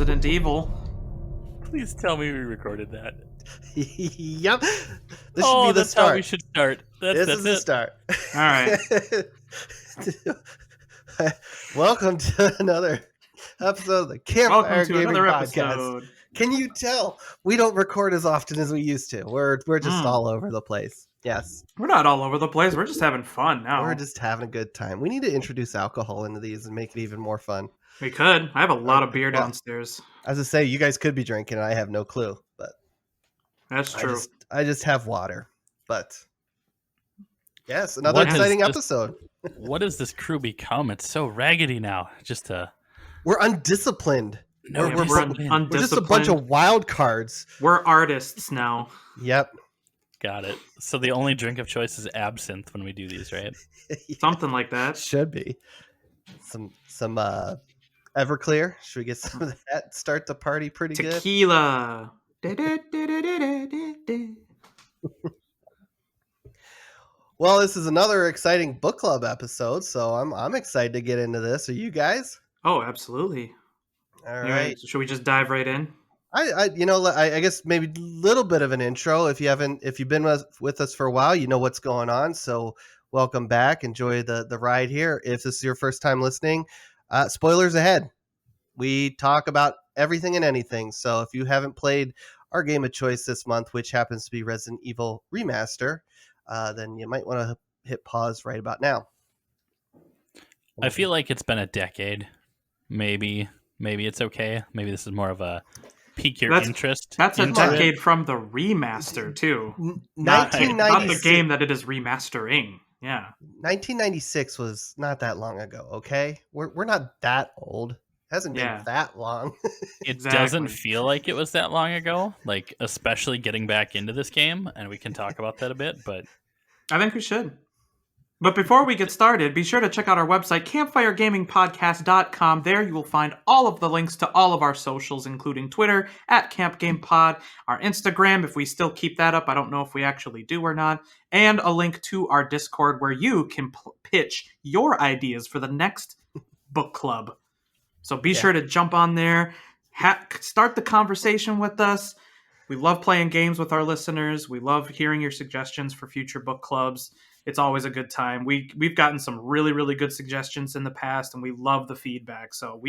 Resident Evil. Please tell me we recorded that. Yep. This should Oh, be the that's start. how we should start. This is the start. All right. Welcome to another episode of the Campfire Welcome to Gaming another Podcast. episode. Can you tell we don't record as often as we used to? We're just all over the place. Yes. We're not all over the place. We're just having fun now. We're just having a good time. We need to introduce alcohol into these and make it even more fun. We could. I have a lot of beer downstairs. As I say, you guys could be drinking and I have no clue, but That's true. I just have water. But yes, another exciting episode. What has this crew become? It's so raggedy now. We're undisciplined. We're undisciplined. We're just a bunch of wild cards. We're artists now. Yep. Got it. So the only drink of choice is absinthe when we do these, right? Something like that. Should be. Some Everclear. Should we get some of that? Start the party pretty good. Tequila. Well, this is another exciting book club episode, so I'm excited to get into this. Are you guys? Oh, absolutely. All right. So should we just dive right in? I guess maybe a little bit of an intro. If you've been with us for a while, you know what's going on. So welcome back. Enjoy the ride here. If this is your first time listening, spoilers ahead. We talk about everything and anything. So if you haven't played our game of choice this month, which happens to be Resident Evil Remaster, then you might want to hit pause right about now. I feel like it's been a decade. Maybe it's okay. Maybe this is more of a pique your interest. That's a decade from the remaster too. 1996. Not the game that it is remastering. Yeah. 1996 was not that long ago. Okay, we're not that old. Hasn't been that long. It doesn't feel like it was that long ago, like especially getting back into this game, and we can talk about that a bit, but I think we should. But before we get started, be sure to check out our website, campfiregamingpodcast.com. There you will find all of the links to all of our socials, including Twitter, @CampGamePod, our Instagram, if we still keep that up. I don't know if we actually do or not. And a link to our Discord where you can pitch your ideas for the next book club. So be sure to jump on there, start the conversation with us. We love playing games with our listeners. We love hearing your suggestions for future book clubs. It's always a good time. We've gotten some really, really good suggestions in the past, and we love the feedback. So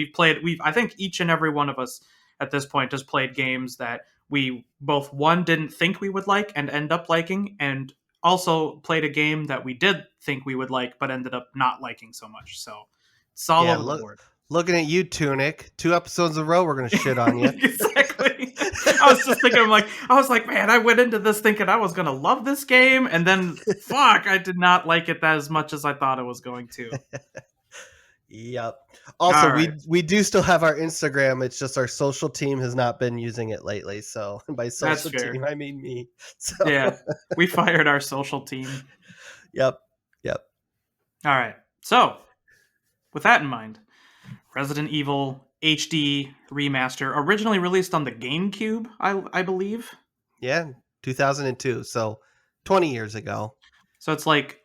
I think each and every one of us at this point has played games that we both, one, didn't think we would like and end up liking, and also played a game that we did think we would like but ended up not liking so much. So it's all over the board. Looking at you, Tunic. 2 episodes in a row, we're going to shit on you. Exactly. I was just thinking, man, I went into this thinking I was going to love this game, and then, I did not like it as much as I thought it was going to. Yep. Also, we do still have our Instagram. It's just our social team has not been using it lately. So by social team, I mean me. So. Yeah, we fired our social team. Yep. All right. So, with that in mind, Resident Evil HD Remaster, originally released on the GameCube, I believe. Yeah, 2002, so 20 years ago. So it's like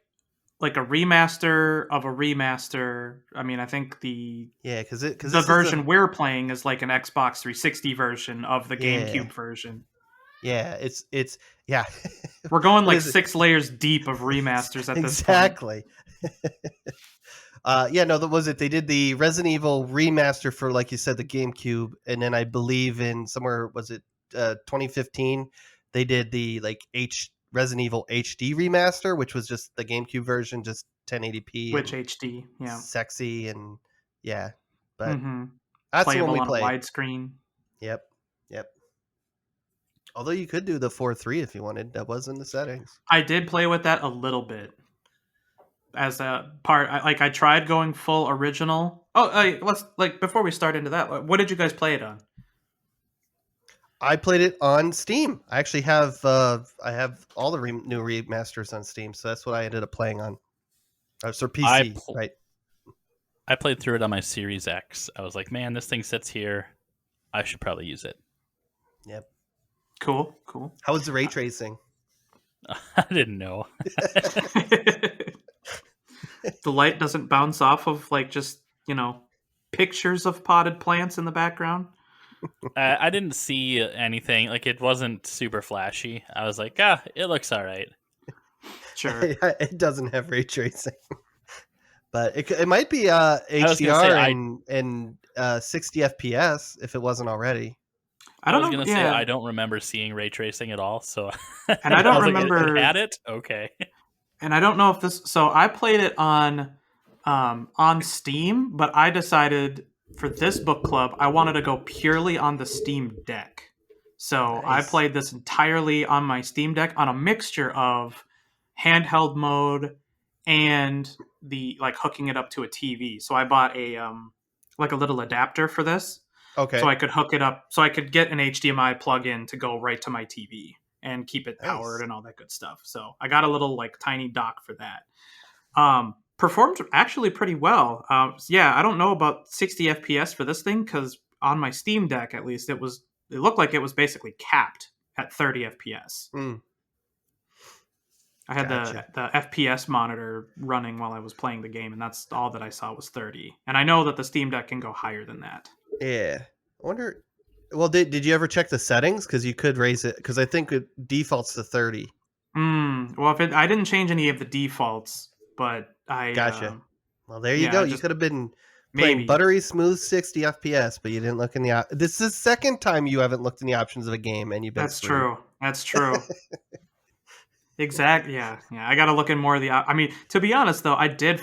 a remaster of a remaster. I mean, I think the version we're playing is like an Xbox 360 version of the GameCube version. Yeah, it's We're going like 6 layers deep of remasters at this point. Exactly. They did the Resident Evil remaster for, like you said, the GameCube, and then I believe in 2015 they did the Resident Evil HD remaster, which was just the GameCube version, just 1080p, which HD, sexy and but that's playable the one we played on a widescreen. Yep. Although you could do the 4:3 if you wanted, that was in the settings. I did play with that a little bit. As a part, I tried going full original. Let's before we start into that, what did you guys play it on? I played it on Steam. I actually have all the new remasters on Steam, so that's what I ended up playing on. So PC, right? I played through it on my Series X. I was like, man, this thing sits here. I should probably use it. Yep. Cool. How was the ray tracing? I didn't know. The light doesn't bounce off of just pictures of potted plants in the background. I didn't see anything. Like, it wasn't super flashy. I was like, it looks all right. Sure. It doesn't have ray tracing, but it might be was gonna say, HDR and 60 FPS if it wasn't already. I was don't know. gonna say Yeah, I don't remember seeing ray tracing at all. So, and I don't was like, remember. it had it. Okay. And I don't know if this. So I played it on Steam, but I decided for this book club I wanted to go purely on the Steam Deck. So I Nice. played this entirely on my Steam Deck on a mixture of handheld mode and the like hooking it up to a TV. So I bought a like a little adapter for this, Okay. so I could hook it up, so I could get an HDMI plug-in to go right to my TV and keep it powered Nice. and all that good stuff. So I got a little like tiny dock for that. Performed actually pretty well. Yeah, I don't know about 60 FPS for this thing because on my Steam Deck at least it looked like it was basically capped at 30 FPS. Mm, I had gotcha. the FPS monitor running while I was playing the game, and that's all that I saw was 30. And I know that the Steam Deck can go higher than that. Yeah. I wonder. Well, did you ever check the settings? Because you could raise it. Because I think it defaults to 30. Well, I didn't change any of the defaults, but I Gotcha. Well, there you yeah, go. I You just could have been playing maybe buttery smooth 60 FPS, but you didn't look in the. This is the second time you haven't looked in the options of a game, and you've been. that's screwed. true. That's true. Exactly. Yeah. I got to look in more of the. I mean, to be honest, though, I did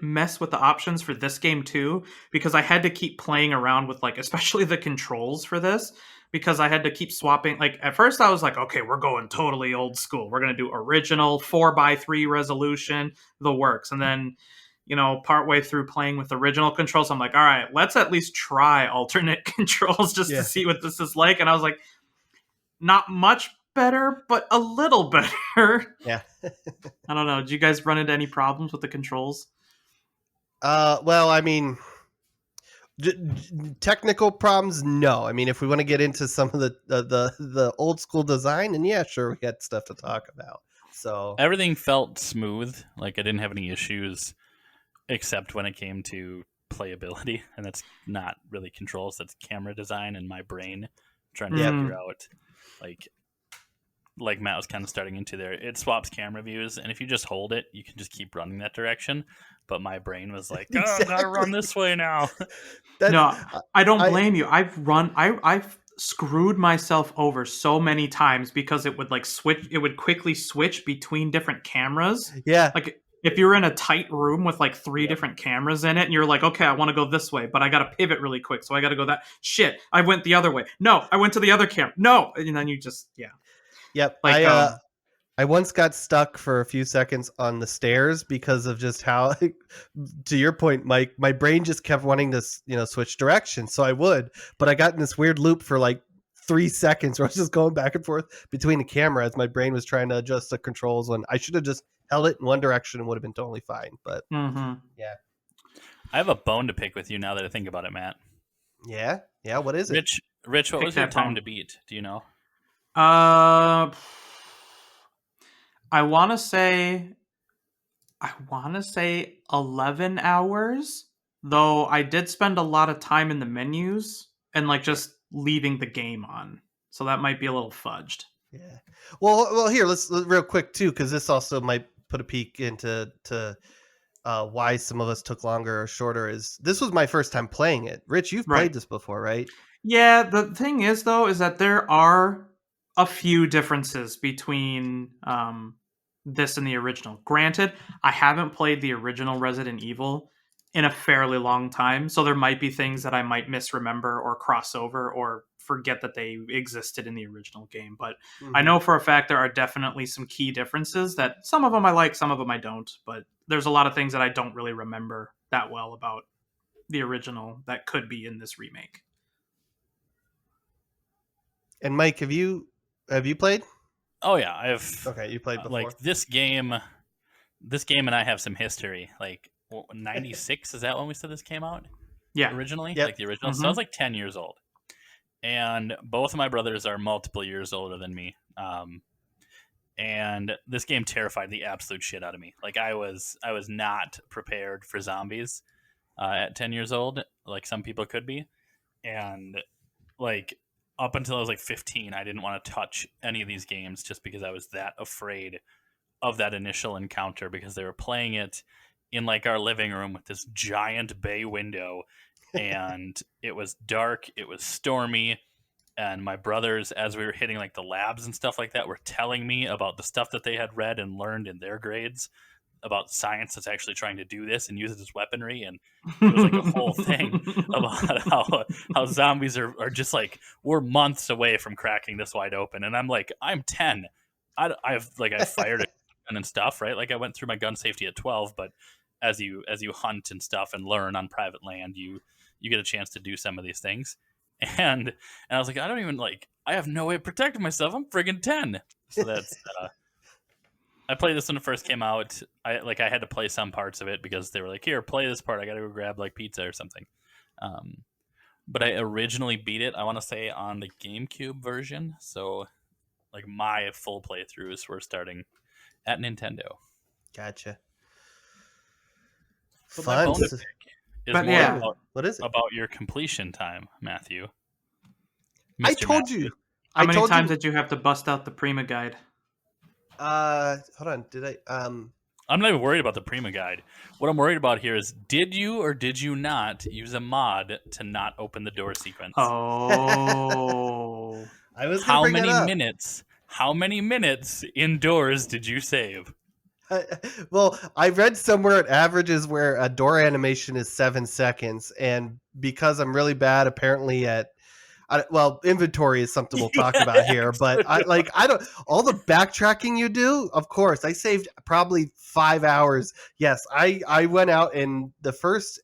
mess with the options for this game too, because I had to keep playing around with like, especially the controls for this, because I had to keep swapping. Like at first, I was like, okay, we're going totally old school. We're gonna do original 4:3 resolution, the works, and then. Partway through playing with original controls, I'm like, all right, let's at least try alternate controls just to see what this is like. And I was like, not much better, but a little better. Yeah. I don't know. Did you guys run into any problems with the controls? Well, I mean, technical problems, no. I mean, if we want to get into some of the old school design, and yeah, sure, we had stuff to talk about. So Everything felt smooth. Like, I didn't have any issues, except when it came to playability, and that's not really controls. That's camera design and my brain trying to figure out, like Matt was kind of starting into there. It swaps camera views, and if you just hold it, you can just keep running that direction. But my brain was like, "Oh, I've got to run this way now." No, I don't blame you. I've screwed myself over so many times because it would like switch. It would quickly switch between different cameras. Yeah. Like if you're in a tight room with like three different cameras in it, and you're like, okay, I want to go this way, but I got to pivot really quick, so I got to go that. Shit, I went the other way. No, I went to the other camera. No, and then you just Yep. Like, I once got stuck for a few seconds on the stairs because of just how, to your point, Mike, my brain just kept wanting to, switch directions. So I would, but I got in this weird loop for like 3 seconds where I was just going back and forth between the camera as my brain was trying to adjust the controls when I should have just held it in one direction and would have been totally fine. But yeah. I have a bone to pick with you now that I think about it, Matt. Yeah. Yeah. What is it? Rich, what Pick was your that time bone. to beat? Do you know? I want to say 11 hours, though I did spend a lot of time in the menus and like just leaving the game on. So that might be a little fudged. Yeah. Well, here, let's real quick too, because this also might put a peek into why some of us took longer or shorter. This was my first time playing it. Rich, you've played this before, right? Yeah, the thing is though, is that there are a few differences between this and the original. Granted, I haven't played the original Resident Evil in a fairly long time, so there might be things that I might misremember or cross over or forget that they existed in the original game. But I know for a fact there are definitely some key differences that some of them I like, some of them I don't. But there's a lot of things that I don't really remember that well about the original that could be in this remake. And Mike, have you played? Oh yeah, I've. Okay, you played before. Like this game and I have some history. Like 96, is that when we said this came out? Yeah, originally, Yep. like the original. So I was like 10 years old, and both of my brothers are multiple years older than me. And this game terrified the absolute shit out of me. Like I was not prepared for zombies at 10 years old, like some people could be. and like up until I was like 15, I didn't want to touch any of these games just because I was that afraid of that initial encounter, because they were playing it in like our living room with this giant bay window, and it was dark, it was stormy, and my brothers, as we were hitting like the labs and stuff like that, were telling me about the stuff that they had read and learned in their grades about science that's actually trying to do this and use it as weaponry. And it was like a whole thing about how zombies are just like, we're months away from cracking this wide open. And I'm like, I'm 10. I've fired a gun and stuff, right? Like I went through my gun safety at 12, but as you hunt and stuff and learn on private land, you get a chance to do some of these things. And I was like, I don't even I have no way of protecting myself. I'm friggin' 10. So that's I played this when it first came out. I had to play some parts of it because they were like, here, play this part. I got to go grab like pizza or something. But I originally beat it, I want to say, on the GameCube version. So like my full playthroughs were starting at Nintendo. Gotcha. But my Fun. bonus pick is But more yeah. What is it? about your completion time, Matthew. I Mr. told Matthew. you. How I many told times you. did you have to bust out the Prima guide? Hold on. Did I? I'm not even worried about the Prima guide. What I'm worried about here is, did you or did you not use a mod to not open the door sequence? Oh. I was gonna bring that up. How many minutes indoors did you save? Well, I read somewhere it averages where a door animation is 7 seconds, and because I'm really bad, apparently inventory is something we'll talk about here. But I don't all the backtracking you do. Of course, I saved probably 5 hours. Yes, I went out, and the first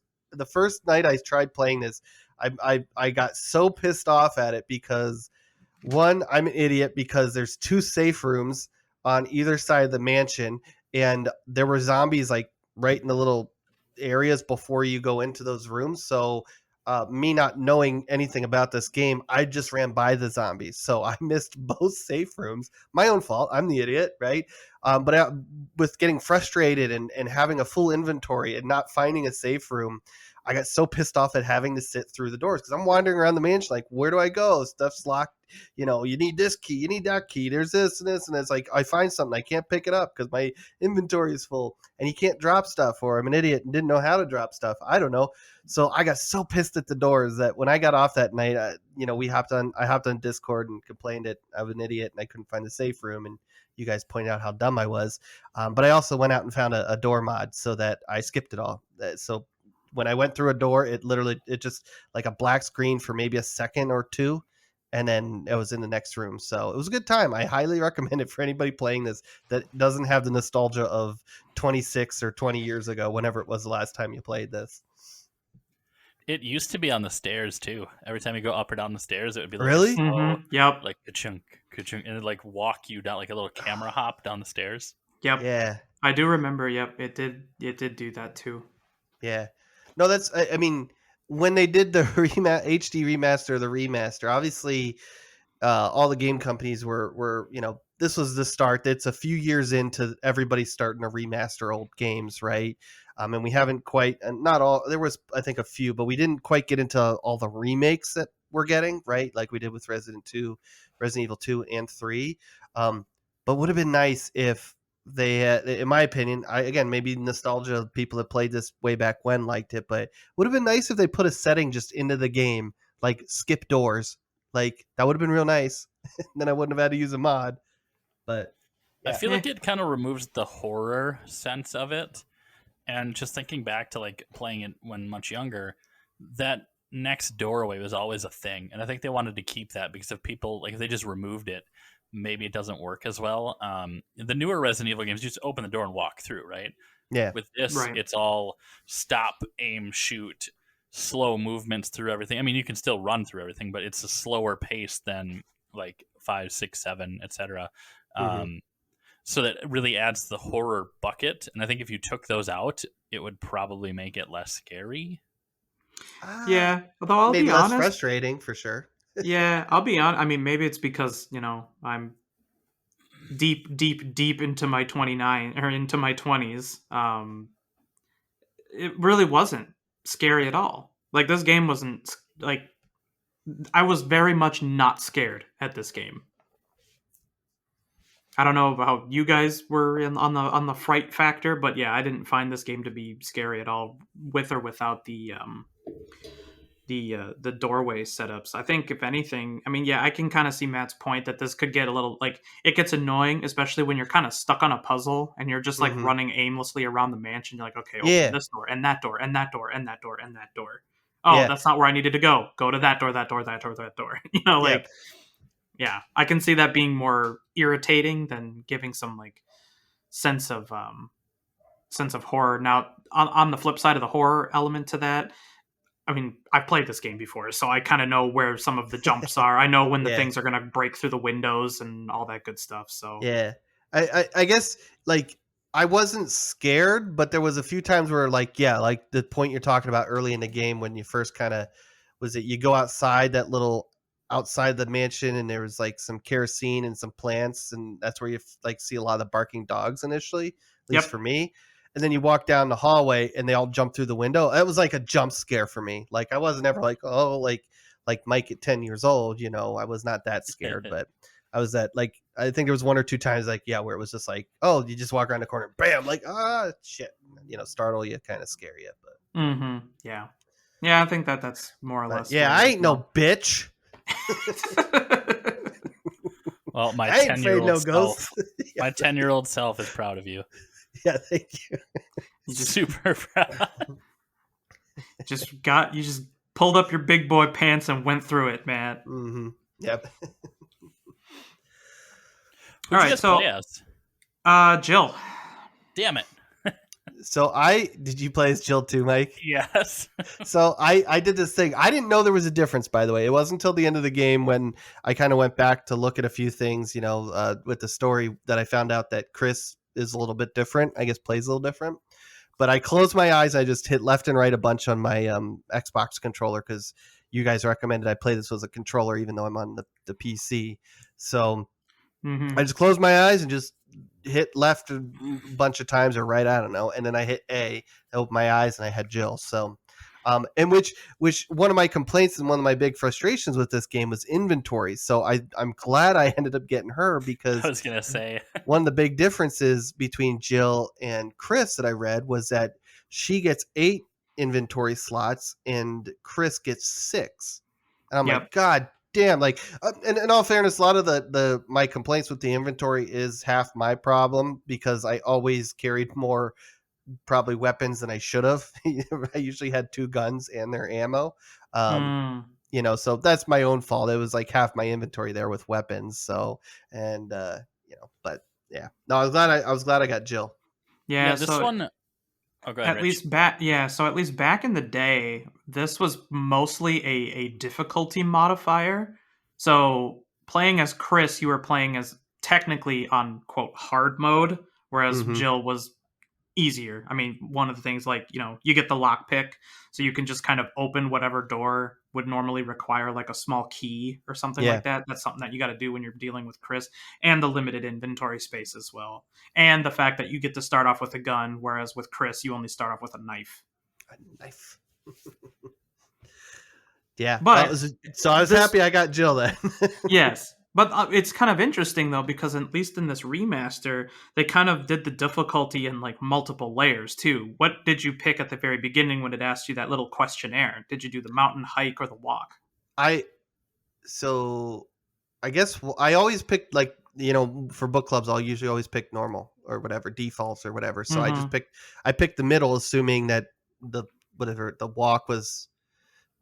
night I tried playing this, I got so pissed off at it because, one, I'm an idiot because there's 2 safe rooms on either side of the mansion, and there were zombies like right in the little areas before you go into those rooms. So me not knowing anything about this game, I just ran by the zombies. So I missed both safe rooms. My own fault. I'm the idiot, right? But with getting frustrated and having a full inventory and not finding a safe room, I got so pissed off at having to sit through the doors because I'm wandering around the mansion like, where do I go? Stuff's locked. You need this key, you need that key. There's this and this, and it's like I find something, I can't pick it up because my inventory is full, and you can't drop stuff, or I'm an idiot and didn't know how to drop stuff. I don't know. So I got so pissed at the doors that when I got off that night, I hopped on Discord and complained that I was an idiot and I couldn't find the safe room, and you guys pointed out how dumb I was. But I also went out and found a door mod so that I skipped it all. So when I went through a door, it just like a black screen for maybe a second or two, and then it was in the next room. So it was a good time. I highly recommend it for anybody playing this that doesn't have the nostalgia of 26 or 20 years ago, whenever it was the last time you played this. It used to be on the stairs too. Every time you go up or down the stairs, it would be like Really? a slow, Yep. like ka-chunk, and it'd like walk you down like a little camera hop down the stairs. Yep. Yeah. I do remember. Yep. It did do that too. Yeah. No, that's, I mean, when they did the HD remaster, obviously all the game companies were, this was the start. It's a few years into everybody starting to remaster old games, right? And we haven't quite, not all, there was, I think, a few, but we didn't quite get into all the remakes that we're getting, right? Like we did with Resident Evil 2 and 3. But would have been nice if they had, in my opinion, again, maybe nostalgia of people that played this way back when liked it, but would have been nice if they put a setting just into the game, like skip doors. Like that would have been real nice. Then I wouldn't have had to use a mod. But I yeah. feel like it kind of removes the horror sense of it. And just thinking back to like playing it when much younger, that next doorway was always a thing. And I think they wanted to keep that because if people, like if they just removed it, maybe it doesn't work as well. The newer Resident Evil games, you just open the door and walk through, right? Yeah. With this, Right. It's all stop, aim, shoot, slow movements through everything. I mean, you can still run through everything, but it's a slower pace than like 5, 6, 7, etc. Mhm. So that really adds the horror bucket. And I think if you took those out, it would probably make it less scary. Yeah. Although I'll Made be less honest. frustrating for sure. Yeah, I'll be honest. I mean, maybe it's because I'm deep into my 29 or into my 20s. It really wasn't scary at all. Like this game wasn't like I was very much not scared at this game. I don't know how you guys were on the fright factor, but yeah, I didn't find this game to be scary at all, with or without the doorway setups. I think if anything, I mean, yeah, I can kind of see Matt's point that this could get a little like it gets annoying, especially when you're kind of stuck on a puzzle and you're just like Mhm. running aimlessly around the mansion. You're like, okay, open Yeah. this door and that door and that door and that door and that door. Oh, Yeah. that's not where I needed to go. Go to that door, that door, that door, that door. Yeah. Like yeah, I can see that being more irritating than giving some like sense of sense of horror. Now, on the flip side of the horror element to that, I mean, I've played this game before, so I kind of know where some of the jumps are. I know when the Yeah. things are going to break through the windows and all that good stuff. So, Yeah. I guess like I wasn't scared, but there was a few times where like yeah, like the point you're talking about early in the game when you first kind of was it you go outside that little outside the mansion and there was like some kerosene and some plants and that's where you like see a lot of the barking dogs initially, at least yep. for me. And then you walk down the hallway and they all jump through the window. It was like a jump scare for me. Like I wasn't ever like oh like Mike at 10 years old, you know, I was not that scared, but I was at like I think there was one or two times like yeah where it was just like oh you just walk around the corner bam like ah shit you know startle you kind of scare you Mm-hmm. Yeah. Yeah, I think that's more or but less yeah what I it is. ain't no bitch. Well, my I ain't afraid 10-year-old no self, ghosts. Yeah, my 10-year-old self is proud of you. yeah, thank you. You just Super proud. you just pulled up your big boy pants and went through it, man. Mm-hmm. Yep. Who'd All you right, guys so play as? Jill. Damn it. So did you play as Jill too, Mike? Yes. So I did this thing. I didn't know there was a difference, by the way. It wasn't until the end of the game when I kind of went back to look at a few things, you know, with the story that I found out that Chris is a little bit different. I guess plays a little different. But I closed my eyes. I just hit left and right a bunch on my Xbox controller because you guys recommended I play this with a controller, even though I'm on the PC. So Mm-hmm. I just closed my eyes and just hit left a bunch of times or right, I don't know, and then I hit A, I opened my eyes, and I had Jill. So, and which one of my complaints and one of my big frustrations with this game was inventory. So I'm glad I ended up getting her I because was going to say. one of the big differences between Jill and Chris that I read was that she gets 8 inventory slots and Chris gets 6. And I'm Yep. like, God damn! Like, and in all fairness, a lot of the my complaints with the inventory is half my problem because I always carried more probably weapons than I should have. I usually had 2 guns and their ammo. Mm. You know, so that's my own fault. It was like half my inventory there with weapons. So, and you know, but yeah, no, I was glad I got Jill. Yeah, This so one. Oh, go ahead, at Rich. least back yeah, so at least back in the day, this was mostly a difficulty modifier. So playing as Chris, you were playing as technically on quote hard mode, whereas Mm-hmm. Jill was easier. I mean, one of the things like, you get the lockpick, so you can just kind of open whatever door would normally require like a small key or something Yeah. like that. That's something that you got to do when you're dealing with Chris, and the limited inventory space as well. And the fact that you get to start off with a gun, whereas with Chris, you only start off with a knife. A knife. Yeah, But so I was this- happy I got Jill then. Yes. But it's kind of interesting though, because at least in this remaster, they kind of did the difficulty in like multiple layers too. What did you pick at the very beginning when it asked you that little questionnaire? Did you do the mountain hike or the walk? So I guess I always picked like you know for book clubs I'll usually always pick normal or whatever defaults or whatever. So I picked the middle, assuming that the whatever the walk was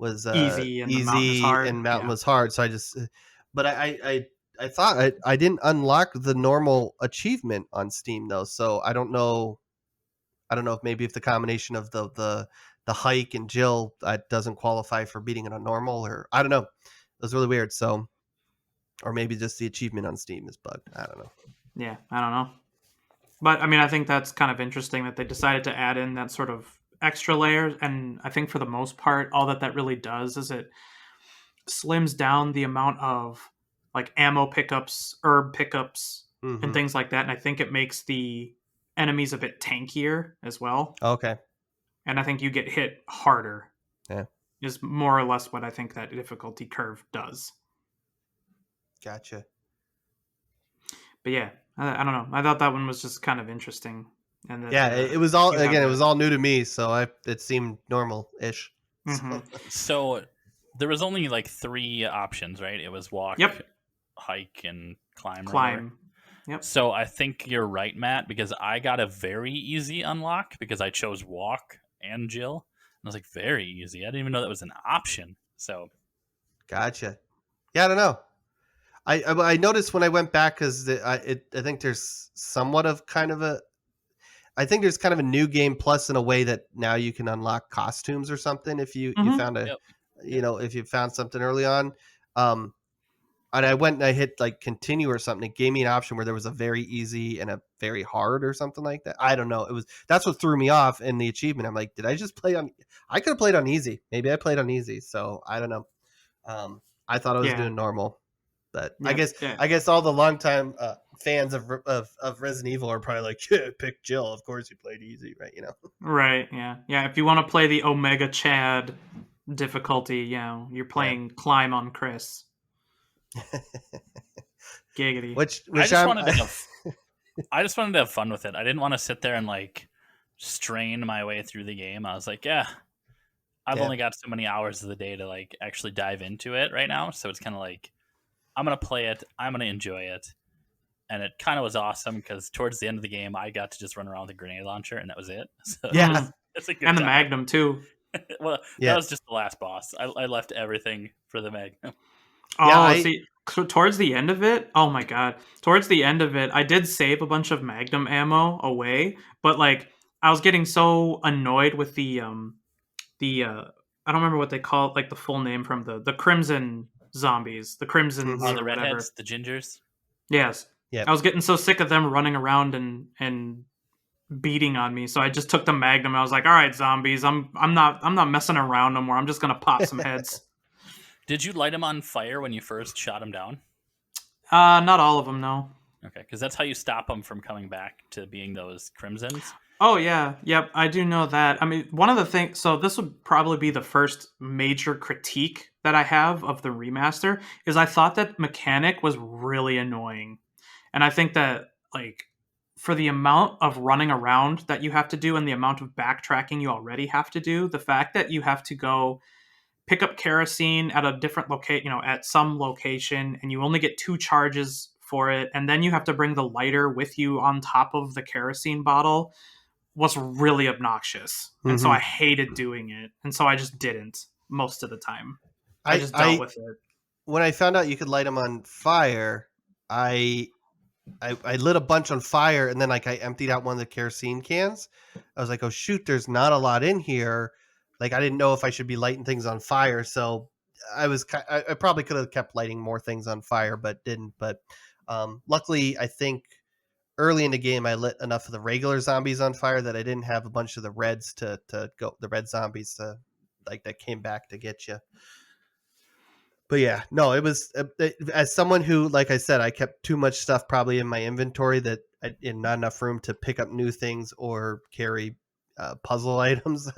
Easy and the mountain is easy hard. and mountain Yeah. was hard. So I just but I thought I didn't unlock the normal achievement on Steam though. So I don't know if maybe if the combination of the hike and Jill doesn't qualify for beating it on normal or I don't know. It was really weird. So or maybe just the achievement on Steam is bugged. I don't know. Yeah, I don't know. But I mean, I think that's kind of interesting that they decided to add in that sort of extra layer. And I think for the most part, all that really does is it slims down the amount of like ammo pickups, herb pickups, Mhm. and things like that. And I think it makes the enemies a bit tankier as well. Okay. And I think you get hit harder. Yeah. is more or less what I think that difficulty curve does. Gotcha. But yeah, I don't know. I thought that one was just kind of interesting. And that, Yeah, it was all you have again. It that. was all new to me, so it seemed normal-ish. Mhm. So there was only like 3 options, right? It was walk, Yep. hike, and climb. Or whatever. Climb. Yep. So I think you're right, Matt, because I got a very easy unlock because I chose walk and Jill. And I was like, very easy. I didn't even know that was an option. So Gotcha. Yeah, I don't know. I noticed when I went back because I think there's somewhat of kind of a. I think there's kind of a new game plus in a way that now you can unlock costumes or something if you Mhm. found a Yep. if you found something early on. And I went and I hit like continue or something. It gave me an option where there was a very easy and a very hard or something like that. I don't know. That's what threw me off in the achievement. I'm like, did I just play on? I could have played on easy. Maybe I played on easy. So I don't know. I thought I was Yeah. doing normal, but I Yeah. guess all the longtime fans of Resident Evil are probably like, yeah, pick Jill. Of course you played easy, right? Right. Yeah. Yeah. If you want to play the Omega Chad difficulty, you're playing climb on Chris. Giggity. I just wanted to have fun with it. I didn't want to sit there and like strain my way through the game. I was like, I've only got so many hours of the day to like actually dive into it right now. So it's kind of like, I'm going to play it. I'm going to enjoy it. And it kind of was awesome because towards the end of the game, I got to just run around with a grenade launcher and that was it. So Yeah. it's a good And the time. Magnum too. Well, that was just the last boss. I left everything for the Magnum. Oh, see, towards the end of it, oh my god, towards the end of it, I did save a bunch of Magnum ammo away, but like I was getting so annoyed with the I don't remember what they call it, like the full name from the Crimson zombies, the Crimsons Mhm. or The whatever. redheads, the gingers. Yes. Yep. I was getting so sick of them running around and beating on me, so I just took the Magnum and I was like, all right, zombies, I'm not messing around no more. I'm just gonna pop some heads. Did you light them on fire when you first shot them down? Not all of them, no. Okay, because that's how you stop them from coming back to being those crimsons. Oh yeah, yep, I do know that. I mean, one of the things, so this would probably be the first major critique that I have of the remaster, is I thought that mechanic was really annoying. And I think that, like, for the amount of running around that you have to do and the amount of backtracking you already have to do, the fact that you have to go pick up kerosene at a different location, at some location, and you only get 2 charges for it, and then you have to bring the lighter with you on top of the kerosene bottle, was really obnoxious. And so I hated doing it. And so I just didn't most of the time. I just dealt with it. When I found out you could light them on fire, I lit a bunch on fire, and then like I emptied out one of the kerosene cans. I was like, oh shoot, there's not a lot in here. Like I didn't know if I should be lighting things on fire, so I probably could have kept lighting more things on fire, but didn't. But luckily, I think early in the game I lit enough of the regular zombies on fire that I didn't have a bunch of the reds to go, the red zombies to like that came back to get you. But yeah, no, it was as someone who, like I said, I kept too much stuff probably in my inventory that in not enough room to pick up new things or carry puzzle items.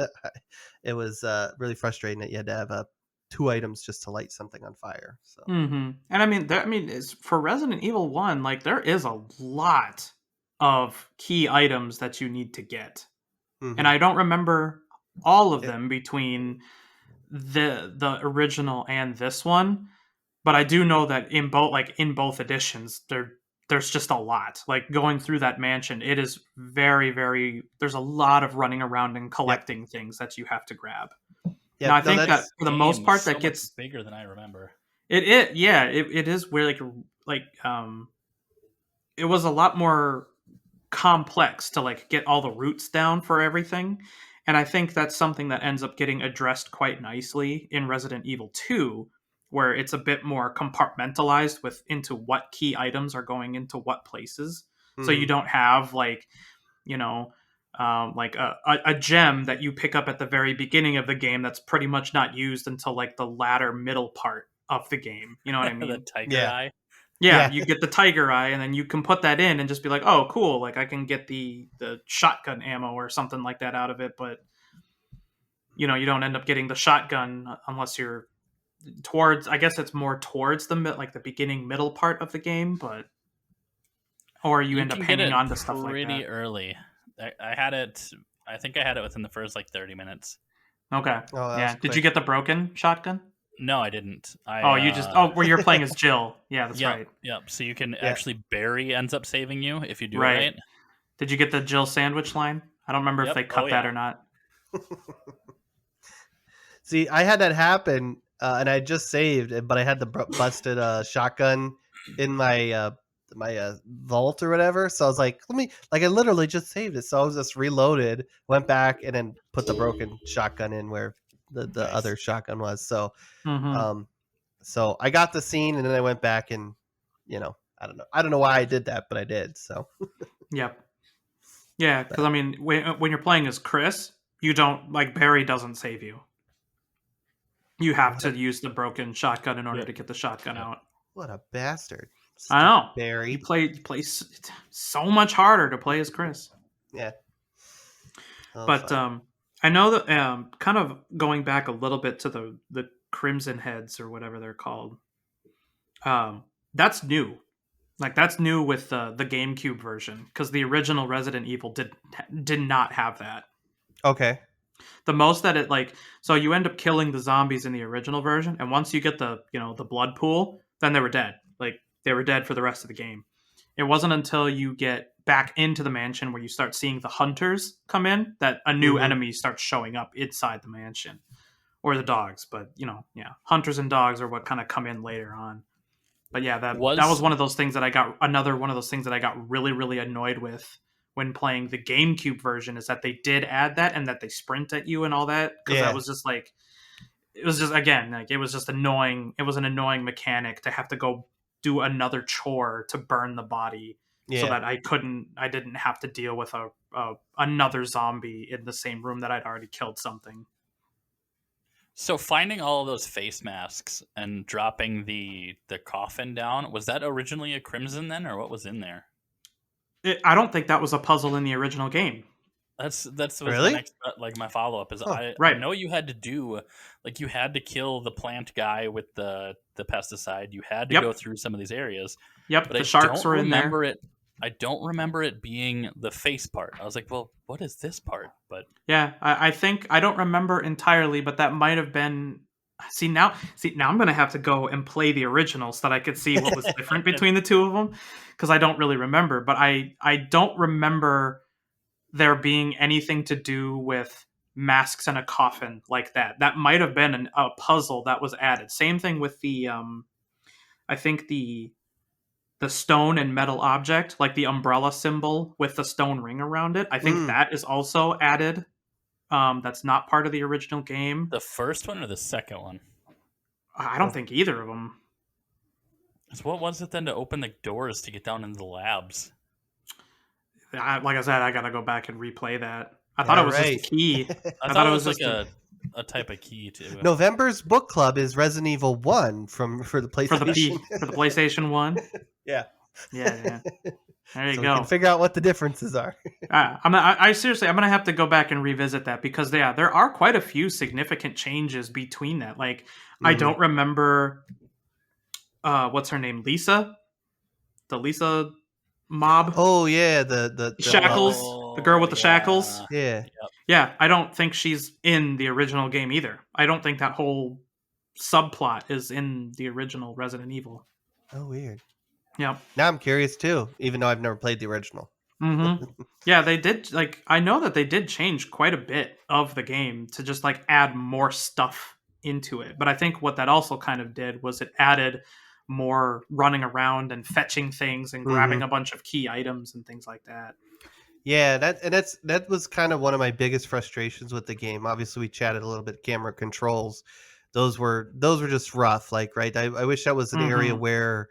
It was really frustrating that you had to have 2 items just to light something on fire. So, And I mean, it's for Resident Evil 1, like there is a lot of key items that you need to get. And I don't remember all of them between the original and this one, but I do know that in both editions there's just a lot. Like going through that mansion, it is very, very, there's a lot of running around and collecting things that you have to grab. yeah, Now I think that for the most part that gets bigger than I remember. It is where it was a lot more complex to like get all the roots down for everything. And I think that's something that ends up getting addressed quite nicely in Resident Evil 2, where it's a bit more compartmentalized into what key items are going into what places. So you don't have like, like a gem that you pick up at the very beginning of the game that's pretty much not used until like the latter middle part of the game. You know what I mean? The tiger eye. Yeah, you get the tiger eye, and then you can put that in and just be like, "Oh, cool! Like I can get the shotgun ammo or something like that out of it." But you don't end up getting the shotgun unless you're towards. I guess it's more towards the beginning middle part of the game, but or you end up can get hanging it on to stuff like pretty that. early. I had it. I think I had it within the first like 30 minutes. Okay. Oh, that Yeah. was Did you quick. get the broken shotgun? No, I didn't. Oh, you just where you're playing as Jill. Yeah, that's Yep, right. yep. So you can Yeah. actually Barry ends up saving you if you do it Right. right. Did you get the Jill sandwich line? I don't remember if Yep. they cut Oh, that yeah. or not. See, I had that happen, and I just saved, but I had the busted shotgun in my vault or whatever. So I was like, I literally just saved it. So I was just reloaded, went back, and then put the broken shotgun in where the Nice. other shotgun was. So, Mm-hmm. so I got the scene, and then I went back and, I don't know why I did that, but I did. So, Yep. Yeah, because I mean, when you're playing as Chris, you don't Barry doesn't save you. You have to use the broken shotgun in order Yep. to get the shotgun Yep. out. what a bastard! I know. Barry. You play so much harder to play as Chris. Yeah. Oh, But fun. I know that kind of going back a little bit to the Crimson Heads or whatever they're called. That's new. That's new with the GameCube version because the original Resident Evil did not have that. Okay. The most that it so you end up killing the zombies in the original version, and once you get the the blood pool, then they were dead. They were dead for the rest of the game. It wasn't until you get back into the mansion where you start seeing the hunters come in that a new Mhm. enemy starts showing up inside the mansion, or the dogs. But hunters and dogs are what kind of come in later on. But yeah, that was one of those things that I got another one of those things that I got really really annoyed with when playing the GameCube version, is that they did add that and that they sprint at you and all that, because Yeah. that was just it was just again it was just annoying. It was an annoying mechanic to have to go do another chore to burn the body, so Yeah. that I didn't have to deal with another zombie in the same room that I'd already killed something. So finding all of those face masks and dropping the coffin down, was that originally a Crimson then, or what was in there? I don't think that was a puzzle in the original game. That's was Really? my next my follow up is Huh. I Right. know you had to do you had to kill the plant guy with the pesticide. You had to Yep. go through some of these areas. Yep, But the I sharks don't were in there. remember it. I don't remember it being the face part. I was like, well, what is this part? But Yeah, I think I don't remember entirely, but that might have been. See now I'm gonna have to go and play the original so that I could see what was different between the two of them, because I don't really remember. But I don't remember there being anything to do with masks and a coffin like that. That might have been a puzzle that was added. Same thing with the I think the stone and metal object, like the umbrella symbol with the stone ring around it. I think Mm. that is also added. That's not part of the original game. the first one or the second one? I don't think either of them. So what was it then to open the doors to get down into the labs? Like I said, I gotta go back and replay that. I thought it was just a key. I thought it was just like a type of key too. November's book club is Resident Evil 1 for the PlayStation. for the PlayStation 1. Yeah. Yeah. There you So go. we can figure out what the differences are. I seriously, I'm gonna have to go back and revisit that, because there are quite a few significant changes between that. I don't remember what's her name, Lisa, the Lisa mob. Oh yeah, the shackles, the girl with the shackles. Yeah. Yeah, I don't think she's in the original game either. I don't think that whole subplot is in the original Resident Evil. Oh, weird. Yep. Now I'm curious too, even though I've never played the original. Mm-hmm. Yeah, they did. I know that they did change quite a bit of the game to just add more stuff into it. But I think what that also kind of did was it added more running around and fetching things and grabbing a bunch of key items and things like that. Yeah, that was kind of one of my biggest frustrations with the game. Obviously, we chatted a little bit camera controls. Those were just rough. Right. I wish that was an area where,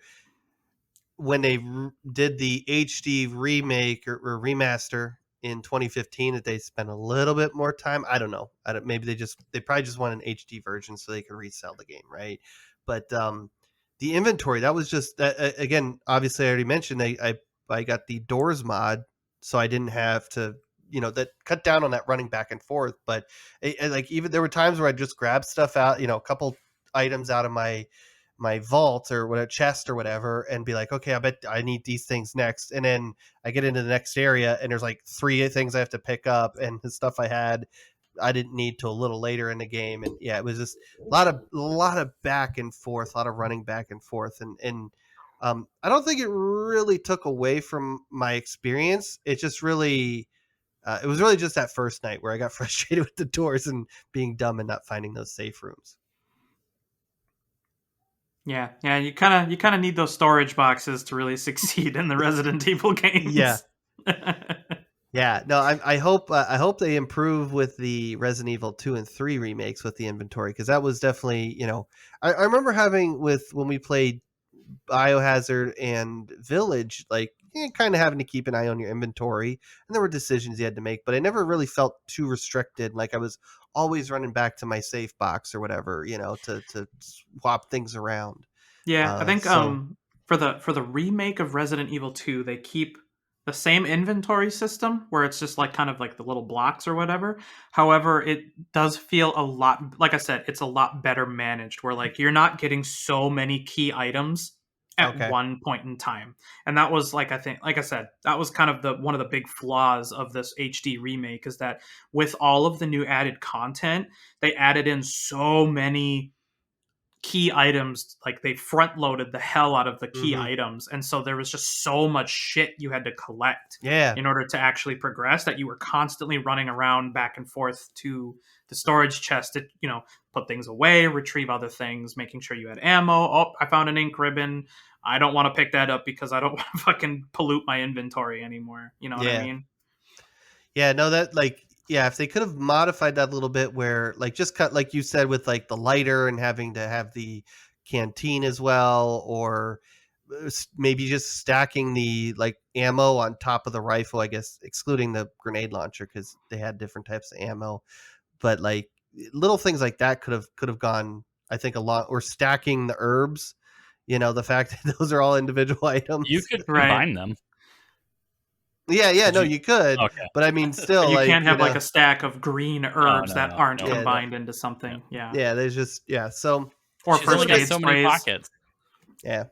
when they did the HD remake or remaster in 2015, that they spent a little bit more time. I don't know. Maybe they probably just want an HD version so they can resell the game, right? But the inventory, that was just again. Obviously, I already mentioned I got the Doors mod, so I didn't have to that cut down on that running back and forth. But like even there were times where I just grab stuff out, a couple items out of my vault or whatever, chest or whatever, and be like, okay, I bet I need these things next. And then I get into the next area and there's like 3 things I have to pick up, and the stuff I didn't need till a little later in the game. And yeah, it was just a lot of back and forth, a lot of running back and forth. And I don't think it really took away from my experience. It just really, it was really just that first night where I got frustrated with the doors and being dumb and not finding those safe rooms. Yeah, you kind of need those storage boxes to really succeed in the Resident Evil games. Yeah. Yeah, no, I hope they improve with the Resident Evil 2 and 3 remakes with the inventory, because that was definitely, I remember having when we played Biohazard and Village, like kind of having to keep an eye on your inventory, and there were decisions you had to make, but I never really felt too restricted. Like I was always running back to my safe box or whatever, to swap things around. Yeah, I think for the remake of Resident Evil 2, they keep the same inventory system where it's just like kind of like the little blocks or whatever. However, it does feel a lot, like I said, it's a lot better managed, where like you're not getting so many key items at one point in time. And that was like, I think, like I said, that was kind of one of the big flaws of this HD remake, is that with all of the new added content, they added in so many key items. Like they front loaded the hell out of the key items, and so there was just so much shit you had to collect in order to actually progress, that you were constantly running around back and forth to the storage chest to put things away, retrieve other things, making sure you had ammo. Oh, I found an ink ribbon, I don't want to pick that up because I don't want to fucking pollute my inventory anymore. You know what I mean? Yeah, no, that if they could have modified that a little bit, where like just cut, like you said, with like the lighter and having to have the canteen as well, or maybe just stacking the like ammo on top of the rifle, I guess excluding the grenade launcher because they had different types of ammo. But like little things like that could have gone, I think, a lot. Or stacking the herbs, the fact that those are all individual items. You could combine them. Yeah, no, you could. Okay. But I mean, still, you can't have like a stack of green herbs that aren't combined into something. Yeah. There's just So. Or first aid so many pockets. Yeah.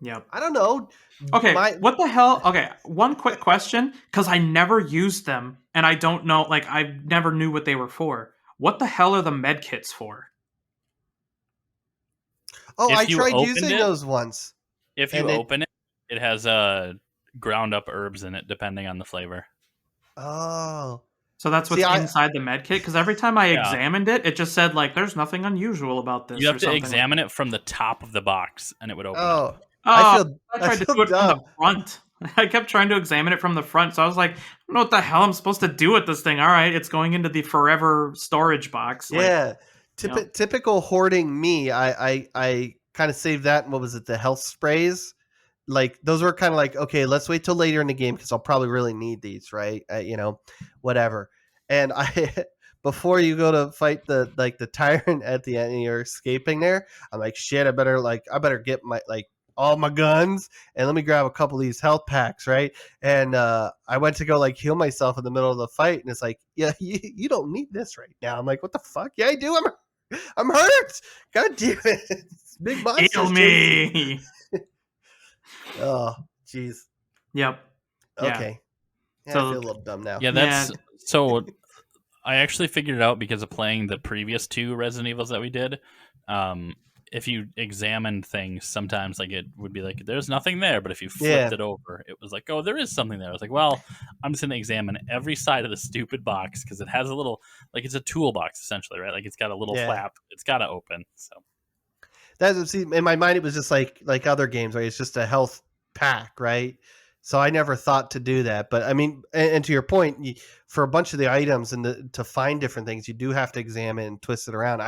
Yep. I don't know. Okay, what the hell? Okay, one quick question, because I never used them, and I don't know, like, I never knew what they were for. What the hell are the med kits for? Oh, I tried using those once. If you open it, it has ground up herbs in it, depending on the flavor. Oh. So that's what's inside the med kit? Because every time I examined it, it just said, like, there's nothing unusual about this. You have to examine it from the top of the box, and it would open up. I tried to do it from the front. I kept trying to examine it from the front, so I was like, I don't know what the hell I'm supposed to do with this thing. All right, it's going into the forever storage box. Yeah. Typical hoarding me. I kind of saved that. And what was it? The health sprays. Like those were kind of like, okay, let's wait till later in the game because I'll probably really need these, right? Whatever. And before you go to fight the tyrant at the end and you're escaping there, I'm like, shit, I better get my all my guns and let me grab a couple of these health packs, right? And I went to go heal myself in the middle of the fight, and it's like, yeah, you don't need this right now. I'm like, what the fuck? Yeah, I do. I'm hurt. God damn it! It's big monsters. Heal me. Oh, jeez. Yep. Okay. Yeah, so, I feel a little dumb now. Yeah, that's so. I actually figured it out because of playing the previous 2 Resident Evils that we did. If you examined things, sometimes it would be like, there's nothing there. But if you flipped it over, it was like, oh, there is something there. I was like, well, I'm just going to examine every side of the stupid box because it has a little, it's a toolbox essentially, right? It's got a little flap. It's got to open. So that's, in my mind, it was just like other games, right? It's just a health pack, right? So I never thought to do that. But I mean, and to your point, for a bunch of the items and to find different things, you do have to examine and twist it around.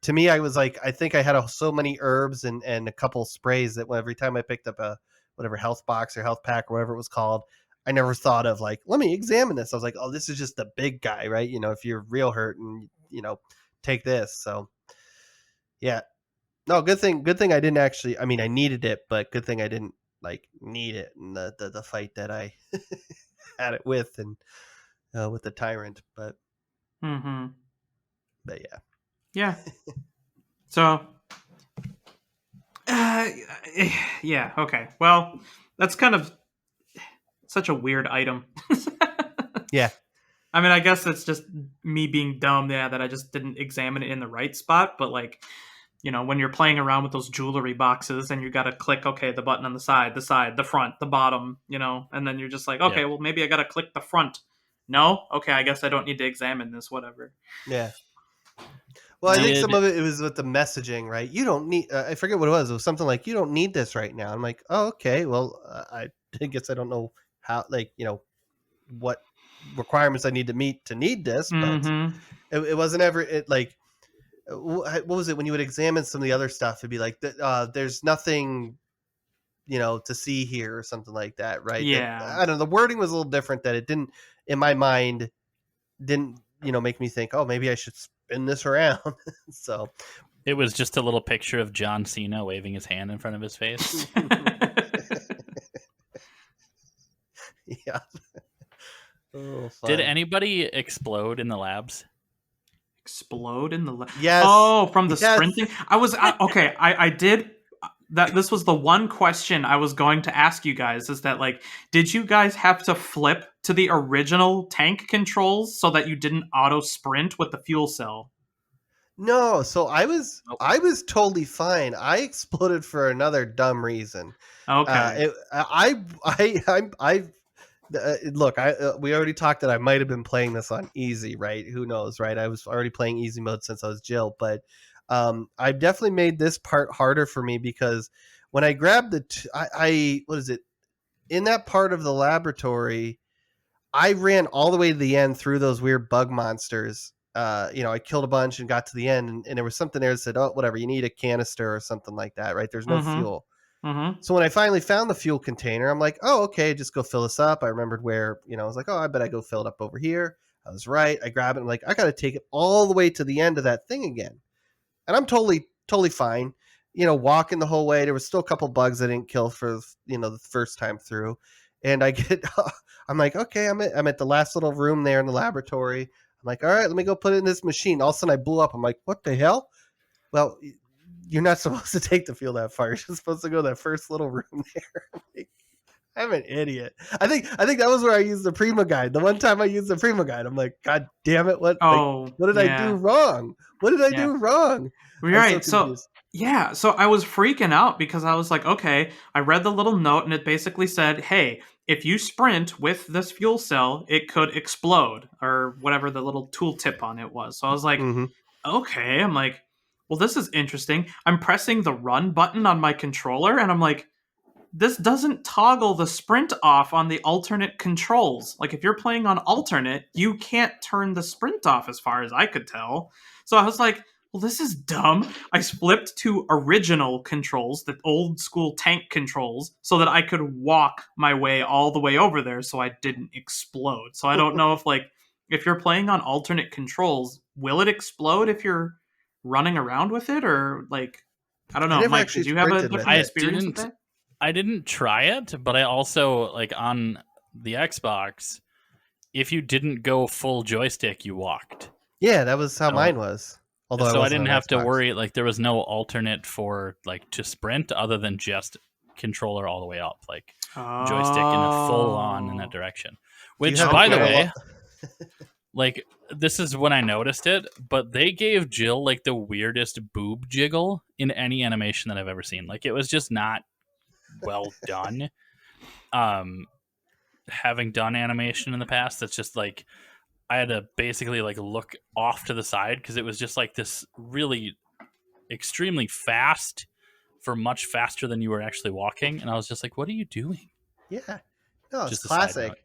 To me, I was like, I think I had so many herbs and a couple sprays that every time I picked up a whatever health box or health pack or whatever it was called, I never thought of let me examine this. I was like, oh, this is just the big guy, right? If you're real hurt and take this. So yeah, no, good thing I didn't actually. I mean, I needed it, but good thing I didn't need it in the fight that I had it with, and with the tyrant, but Mm-hmm. yeah. Yeah. So, yeah, okay. Well, that's kind of such a weird item. Yeah. I mean, I guess it's just me being dumb, yeah, that I just didn't examine it in the right spot. But like, when you're playing around with those jewelry boxes and you got to click, okay, the button on the side, the front, the bottom, and then you're just like, okay, Yep. well, maybe I got to click the front. No? Okay, I guess I don't need to examine this, whatever. Yeah. Well, I think some Did- of it was with the messaging, right? You don't need, I forget what it was. It was something like, you don't need this right now. I'm like, oh, okay. Well, I guess I don't know how, like, what requirements I need to meet to need this, but Mm-hmm. it wasn't ever, what was it when you would examine some of the other stuff? It'd be like, there's nothing, to see here or something like that, right? Yeah. I don't know. The wording was a little different, that it didn't, in my mind, didn't, make me think, oh, maybe I should spin this around. So It was just a little picture of John Cena waving his hand in front of his face. yeah. Oh, fun. Did anybody explode in the labs? Explode in the Yes. Oh, from the Yes. sprinting. I did that. This was the one question I was going to ask you guys, is that like, did you guys have to flip to the original tank controls so that you didn't auto sprint with the fuel cell? No, so I was Nope. totally fine. I exploded for another dumb reason. Okay. Look, we already talked that I might have been playing this on easy, right? Who knows, right? I was already playing easy mode since I was Jill, but I've definitely made this part harder for me, because when I grabbed what is it? In that part of the laboratory, I ran all the way to the end through those weird bug monsters. I killed a bunch and got to the end, and there was something there that said, oh, whatever, you need a canister or something like that, right? There's no Mhm. fuel. Mm-hmm. So when I finally found the fuel container, I'm like, oh, okay, just go fill this up. I remembered where, I was like, oh, I bet I go fill it up over here. I was right. I grab it. I'm like, I got to take it all the way to the end of that thing again. And I'm totally, totally fine. Walking the whole way. There was still a couple bugs I didn't kill for, the first time through. And I'm like, okay, I'm at the last little room there in the laboratory. I'm like, all right, let me go put it in this machine. All of a sudden I blew up. I'm like, what the hell? Well, you're not supposed to take the fuel that far. You're just supposed to go to that first little room there. I'm an idiot. I think that was where I used the Prima guide. The one time I used the Prima guide, I'm like, God damn it! What did I do wrong? What did I do wrong? Right. So confused. So I was freaking out because I was like, okay, I read the little note and it basically said, hey, if you sprint with this fuel cell, it could explode, or whatever the little tooltip on it was. So I was like, okay. I'm like, well, this is interesting. I'm pressing the run button on my controller and I'm like, this doesn't toggle the sprint off on the alternate controls. Like, if you're playing on alternate, you can't turn the sprint off as far as I could tell. So I was like, well, this is dumb. I flipped to original controls, the old school tank controls, so that I could walk my way all the way over there so I didn't explode. So I don't know if you're playing on alternate controls, will it explode if you're running around with it? Or, like, I don't know. never Mike, actually did you have a sprinted with different it. experience with that? I didn't try it, but I also, like, on the Xbox, if you didn't go full joystick, you walked. Yeah, that was how mine was. Although so I wasn't didn't on have to Xbox. worry. Like, there was no alternate for, like, to sprint other than just controller all the way up, like joystick in a full on in that direction. Which, have by a the good- way, like, this is when I noticed it, but they gave Jill, like, the weirdest boob jiggle in any animation that I've ever seen. Like, it was just not well done. Having done animation in the past, that's just like, I had to basically, like, look off to the side because it was just like this really extremely fast, for much faster than you were actually walking, and I was just like, what are you doing? Yeah, no, it's Just a side note. classic.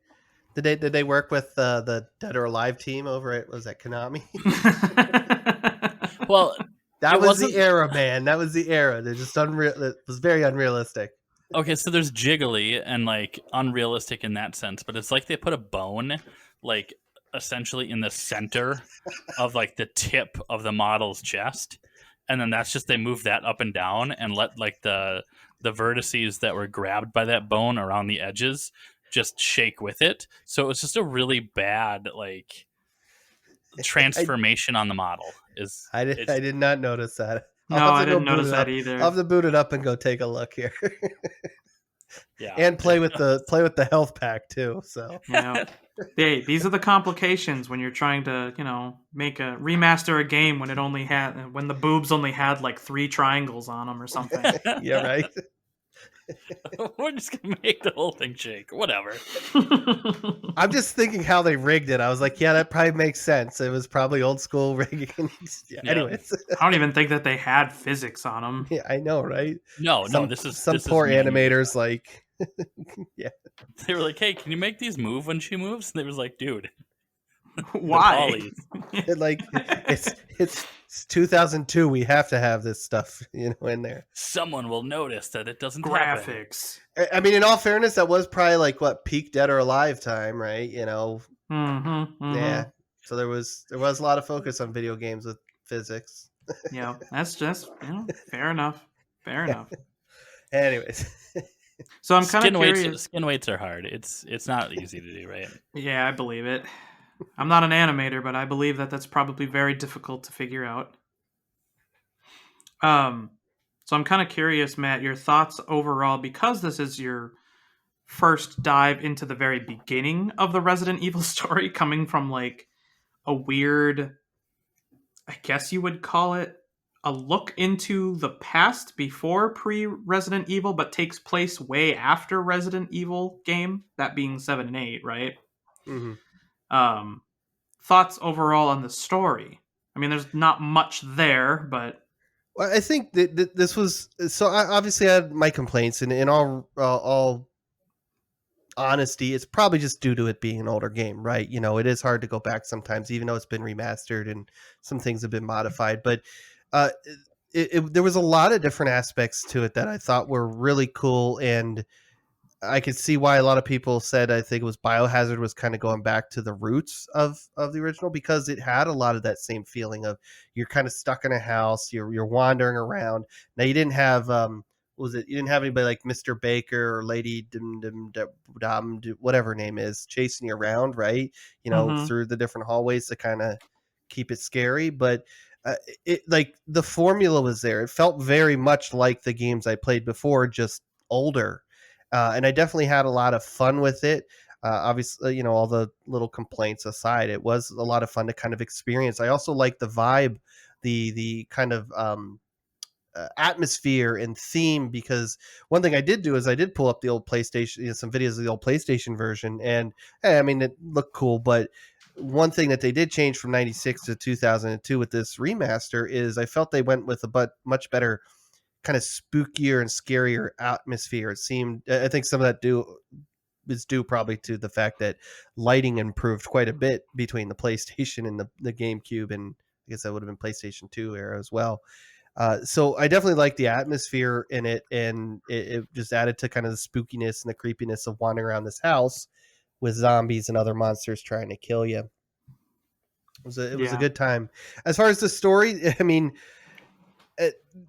Did they work with the Dead or Alive team over at, was that Konami? Well, That It was wasn't- the era, man. That was the era. They're just unreal. It was very unrealistic. okay, so there's jiggly and, like, unrealistic in that sense, but it's like they put a bone, like, essentially in the center of, like, the tip of the model's chest, and then that's just, they move that up and down and let, like, the vertices that were grabbed by that bone around the edges just shake with it. So it was just a really bad like transformation on the model. I did not notice that. I'll No, have I to go didn't boot notice it that up. either. I'll have to boot it up and go take a look here. Yeah, and play with the health pack too. So Yeah. Hey, these are the complications when you're trying to, make a remaster a game when when the boobs only had like 3 triangles on them or something. yeah, right. We're just gonna make the whole thing shake. Whatever. I'm just thinking how they rigged it. I was like, yeah, that probably makes sense. It was probably old school rigging. Yeah. Anyways, I don't even think that they had physics on them. yeah, I know, right? No, This is manual poor animators design. like, yeah. They were like, "Hey, can you make these move when she moves?" And they was like, "Dude, Why? Like it's 2002. We have to have this stuff, in there. Someone will notice that it doesn't happen." Graphics. I mean, in all fairness, that was probably like what peak Dead or Alive time, right? Yeah. So there was a lot of focus on video games with physics. Yeah, that's just fair enough. Fair enough. Anyways, So I'm kind of curious. Skin weights are hard. It's not easy to do, right? Yeah, I believe it. I'm not an animator, but I believe that that's probably very difficult to figure out. So I'm kind of curious, Matt, your thoughts overall, because this is your first dive into the very beginning of the Resident Evil story, coming from like a weird, I guess you would call it, a look into the past before pre-Resident Evil, but takes place way after Resident Evil game, that being 7 and 8, right? mm-hmm. Thoughts overall on the story? I mean, there's not much there, but Well, I think that this was so. I obviously had my complaints, and in all honesty, it's probably just due to it being an older game, right? It is hard to go back sometimes, even though it's been remastered and some things have been modified. But there was a lot of different aspects to it that I thought were really cool, and I could see why a lot of people said, I think it was Biohazard was kind of going back to the roots of the original, because it had a lot of that same feeling of you're kind of stuck in a house, you're wandering around. Now you didn't have you didn't have anybody like Mr. Baker or Lady Dum, whatever her name is, chasing you around, right? Through the different hallways to kind of keep it scary, but it like the formula was there. It felt very much like the games I played before, just older. And I definitely had a lot of fun with it. Obviously, all the little complaints aside, it was a lot of fun to kind of experience. I also like the vibe, the kind of atmosphere and theme, because one thing I did do is I did pull up the old PlayStation, some videos of the old PlayStation version, and I mean, it looked cool, but one thing that they did change from 96 to 2002 with this remaster is I felt they went with a much better kind of spookier and scarier atmosphere. It seemed, I think some of that is due probably to the fact that lighting improved quite a bit between the PlayStation and the GameCube, and I guess that would have been PlayStation 2 era as well. So I definitely like the atmosphere in it, and it just added to kind of the spookiness and the creepiness of wandering around this house with zombies and other monsters trying to kill you. It was a good time. As far as the story, I mean,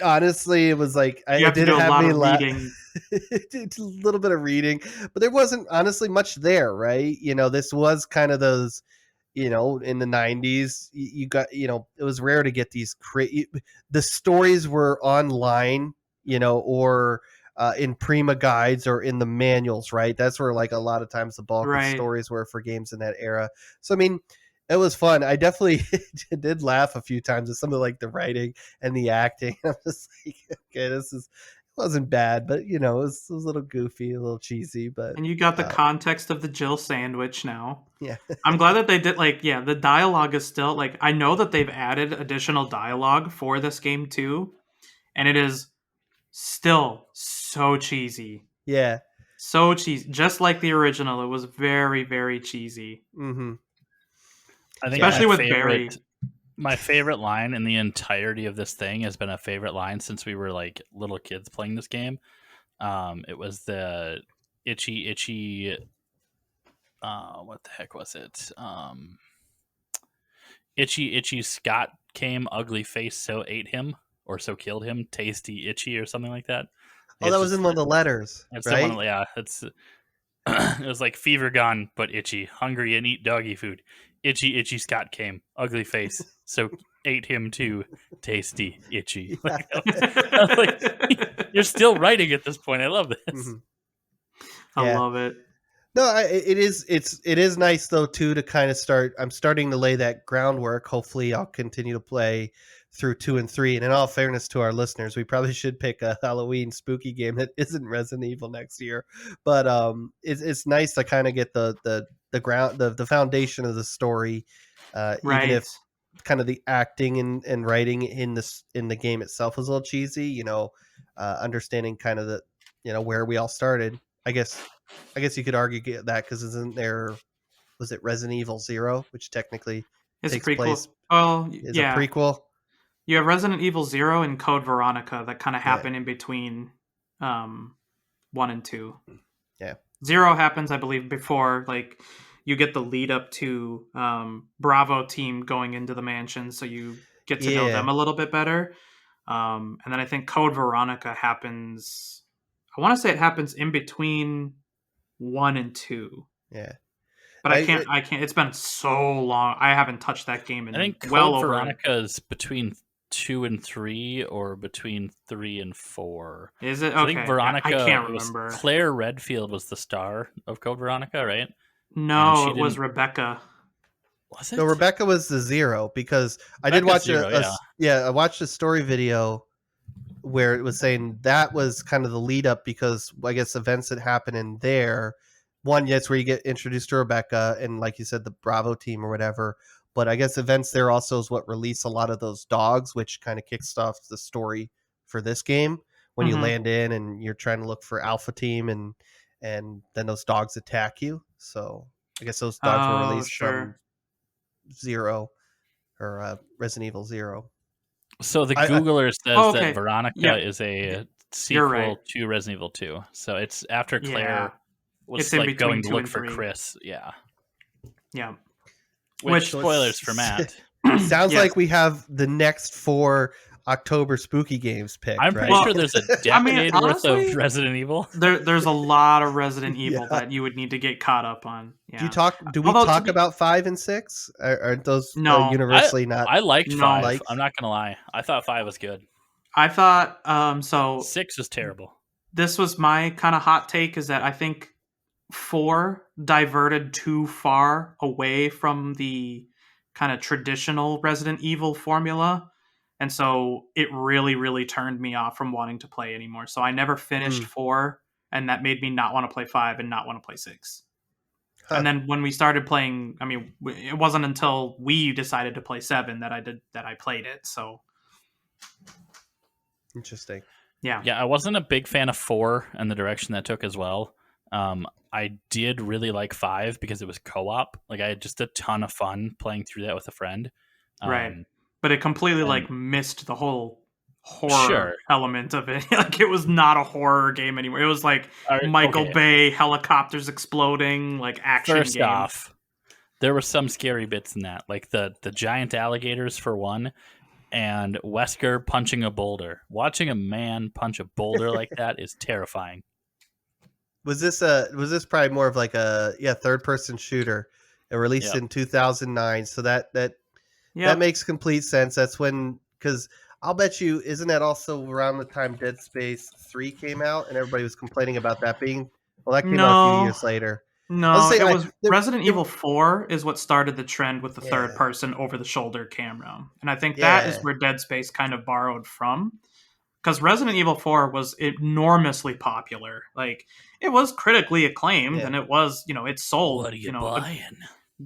honestly, it was like you did have have me reading. a little bit of reading, but there wasn't honestly much there, right? This was kind of those, in the 90s, you got, it was rare to get these the stories were online, or in Prima guides or in the manuals, right? That's where like a lot of times the bulk of stories were for games in that era. So I mean, it was fun. I definitely did laugh a few times at some of like the writing and the acting. I'm just like, okay, wasn't bad, but it was a little goofy, a little cheesy. But and you got the context of the Jill sandwich now. Yeah, I'm glad that they did. Like, yeah, the dialogue is still like, I know that they've added additional dialogue for this game too, and it is still so cheesy. Yeah, so cheesy, just like the original. It was very, very cheesy. Mm-hmm. I think especially with Barry. My favorite line in the entirety of this thing has been a favorite line since we were like little kids playing this game. It was the itchy. What the heck was it? Itchy Scott came, ugly face, so ate him or so killed him. Tasty itchy or something like that. Oh, that was in one of the letters, right? Yeah, it's It was like fever gone, but itchy. Hungry and eat doggy food. Itchy Scott came. Ugly face. So ate him too. Tasty, itchy. Yeah. I was like, you're still writing at this point. I love this. Mhm. I Yeah. love it. No, it is nice though too to kind of start. I'm starting to lay that groundwork. Hopefully, I'll continue to play through 2 and 3. And in all fairness to our listeners, we probably should pick a Halloween spooky game that isn't Resident Evil next year. But it's nice to kind of get the ground the foundation of the story, even Right. if kind of the acting and writing in the game itself is a little cheesy. Understanding kind of the where we all started. I guess you could argue that because isn't there, was it Resident Evil 0, which technically It's takes a prequel. place Oh, is yeah. a prequel? You have Resident Evil 0 and Code Veronica that kind of Yeah. happen in between 1 and 2. Yeah. 0 happens, I believe, before like you get the lead up to Bravo team going into the mansion, so you get to know Yeah. them a little bit better. And then I think Code Veronica happens. I want to say it happens in between 1 and 2. Yeah. But I can't. It's been so long. I haven't touched that game in I think Code well over. Veronica is between 2 and 3, or between 3 and 4. Is it? So Okay. I think Veronica. I can't it was remember. Claire Redfield was the star of Code Veronica, right? No, she it was didn't- Rebecca. Was it? No, Rebecca was the 0 because I did watch Rebecca's 0, I watched a story video where it was saying that was kind of the lead up because I guess events that happen in there. One, yes, where you get introduced to Rebecca and like you said, the Bravo team or whatever. But I guess events there also is what release a lot of those dogs, which kind of kicks off the story for this game when you Mhm. land in and you're trying to look for Alpha Team and then those dogs attack you. So I guess those dogs were released from 0 or Resident Evil 0. So the I- Googler says Oh, okay. that Veronica Yeah. is a You're sequel right. to Resident Evil 2. So it's after Claire Yeah. was It's in like between going to 2 look and for 3. Chris. Yeah. Yeah. Which Which- spoilers for Matt. Sounds Yes. like we have the next 4 October spooky games picked. I'm pretty right? sure there's a decade I mean, worth honestly, of Resident Evil. There's a lot of Resident Evil Yeah. that you would need to get caught up on. Yeah. Do we Although, to talk be- about 5 and 6? Aren't those No. universally not? I liked No. 5. Liked? I'm not gonna lie. I thought 5 was good. I thought so. 6 was terrible. This was my kind of hot take, is that I think 4 diverted too far away from the kind of traditional Resident Evil formula. And so it really, really turned me off from wanting to play anymore. So I never finished 4, and that made me not want to play 5 and not want to play 6. Huh. And then when we started playing, I mean, it wasn't until we decided to play 7 that I played it. So Interesting. yeah. Yeah, I wasn't a big fan of 4 and the direction that took as well. I did really like 5 because it was co-op. Like I had just a ton of fun playing through that with a friend. Right. But it completely and- like missed the whole horror Sure. element of it. Like it was not a horror game anymore. It was like Michael Okay. Bay, helicopters exploding, like action First game. off, there were some scary bits in that, like the giant alligators for one, and Wesker punching a boulder. Watching a man punch a boulder like that is terrifying. Was this probably more of like a third person shooter? It released Yep. in 2009, so that Yeah. makes complete sense. That's when, because I'll bet you, isn't that also around the time Dead Space 3 came out and everybody was complaining about that being? Well, that came out a No. few years later. No, I'll say, it like, was Resident Evil 4 is what started the trend with the Yeah. third person over the shoulder camera. And I think that is Yeah. where Dead Space kind of borrowed from. Because Resident Evil 4 was enormously popular. Like, it was critically acclaimed, Yeah. and it was, it sold. What are you a- buying?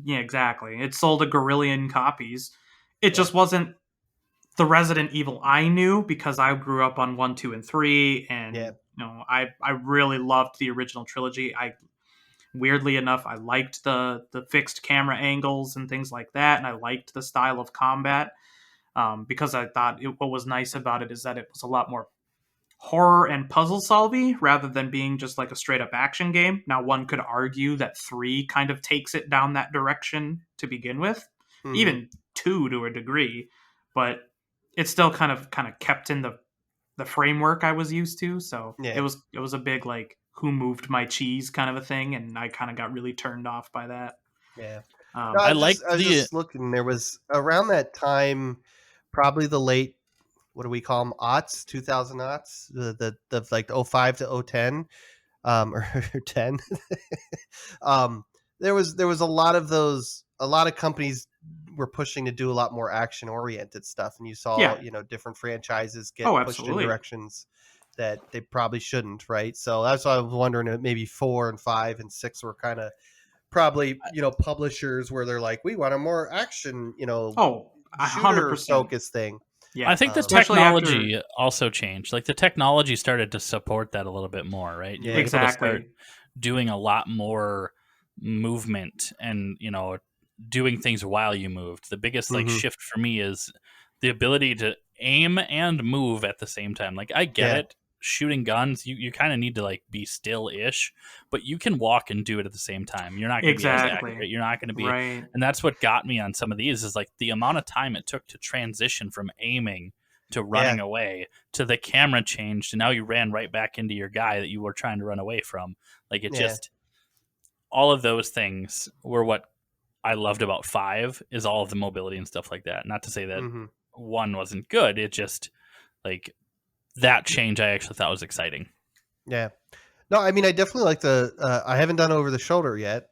yeah, exactly. It sold a gorillion copies. It just wasn't the Resident Evil I knew because I grew up on 1, 2, and 3, and Yeah. I really loved the original trilogy. Weirdly enough, I liked the fixed camera angles and things like that, and I liked the style of combat because I thought what was nice about it is that it was a lot more horror and puzzle solving rather than being just like a straight up action game. Now, one could argue that 3 kind of takes it down that direction to begin with, Mhm. even 2 to a degree, but it's still kind of kept in the framework I was used to. So Yeah. it was a big like who moved my cheese kind of a thing, and I kind of got really turned off by that. Yeah. No, I I was like just I was the just looking. There was around that time, probably the late, what do we call them, aughts, 2000 aughts, the like 05 to 010, or 10. um, there was a lot of those. A lot of companies were pushing to do a lot more action oriented stuff, and you saw, Yeah. different franchises Oh, get pushed in absolutely. directions that they probably shouldn't, right? So that's why I was wondering if maybe 4 and 5 and 6 were kind of probably, publishers where they're like, we want a more action, Oh, shooter 100%. focus thing. I Yeah. think the Especially after. technology also changed. Like the technology started to support that a little bit more, right? You were Yeah. able to start Exactly. doing a lot more movement and, doing things while you moved. The biggest like Hmm. shift for me is the ability to aim and move at the same time. Like I get Yeah. it. Shooting guns, you kind of need to like be still-ish, but you can walk and do it at the same time. You're not going to be as Exactly. accurate. You're not going to be, Right. and that's what got me on some of these is like the amount of time it took to transition from aiming to Yeah. running away to the camera changed and now you ran right back into your guy that you were trying to run away from. Like it Yeah. just all of those things were what I loved about 5 is all of the mobility and stuff like that. Not to say that Hmm. 1 wasn't good. It just like that change I actually thought was exciting. Yeah. No, I mean, I definitely like I haven't done over the shoulder yet,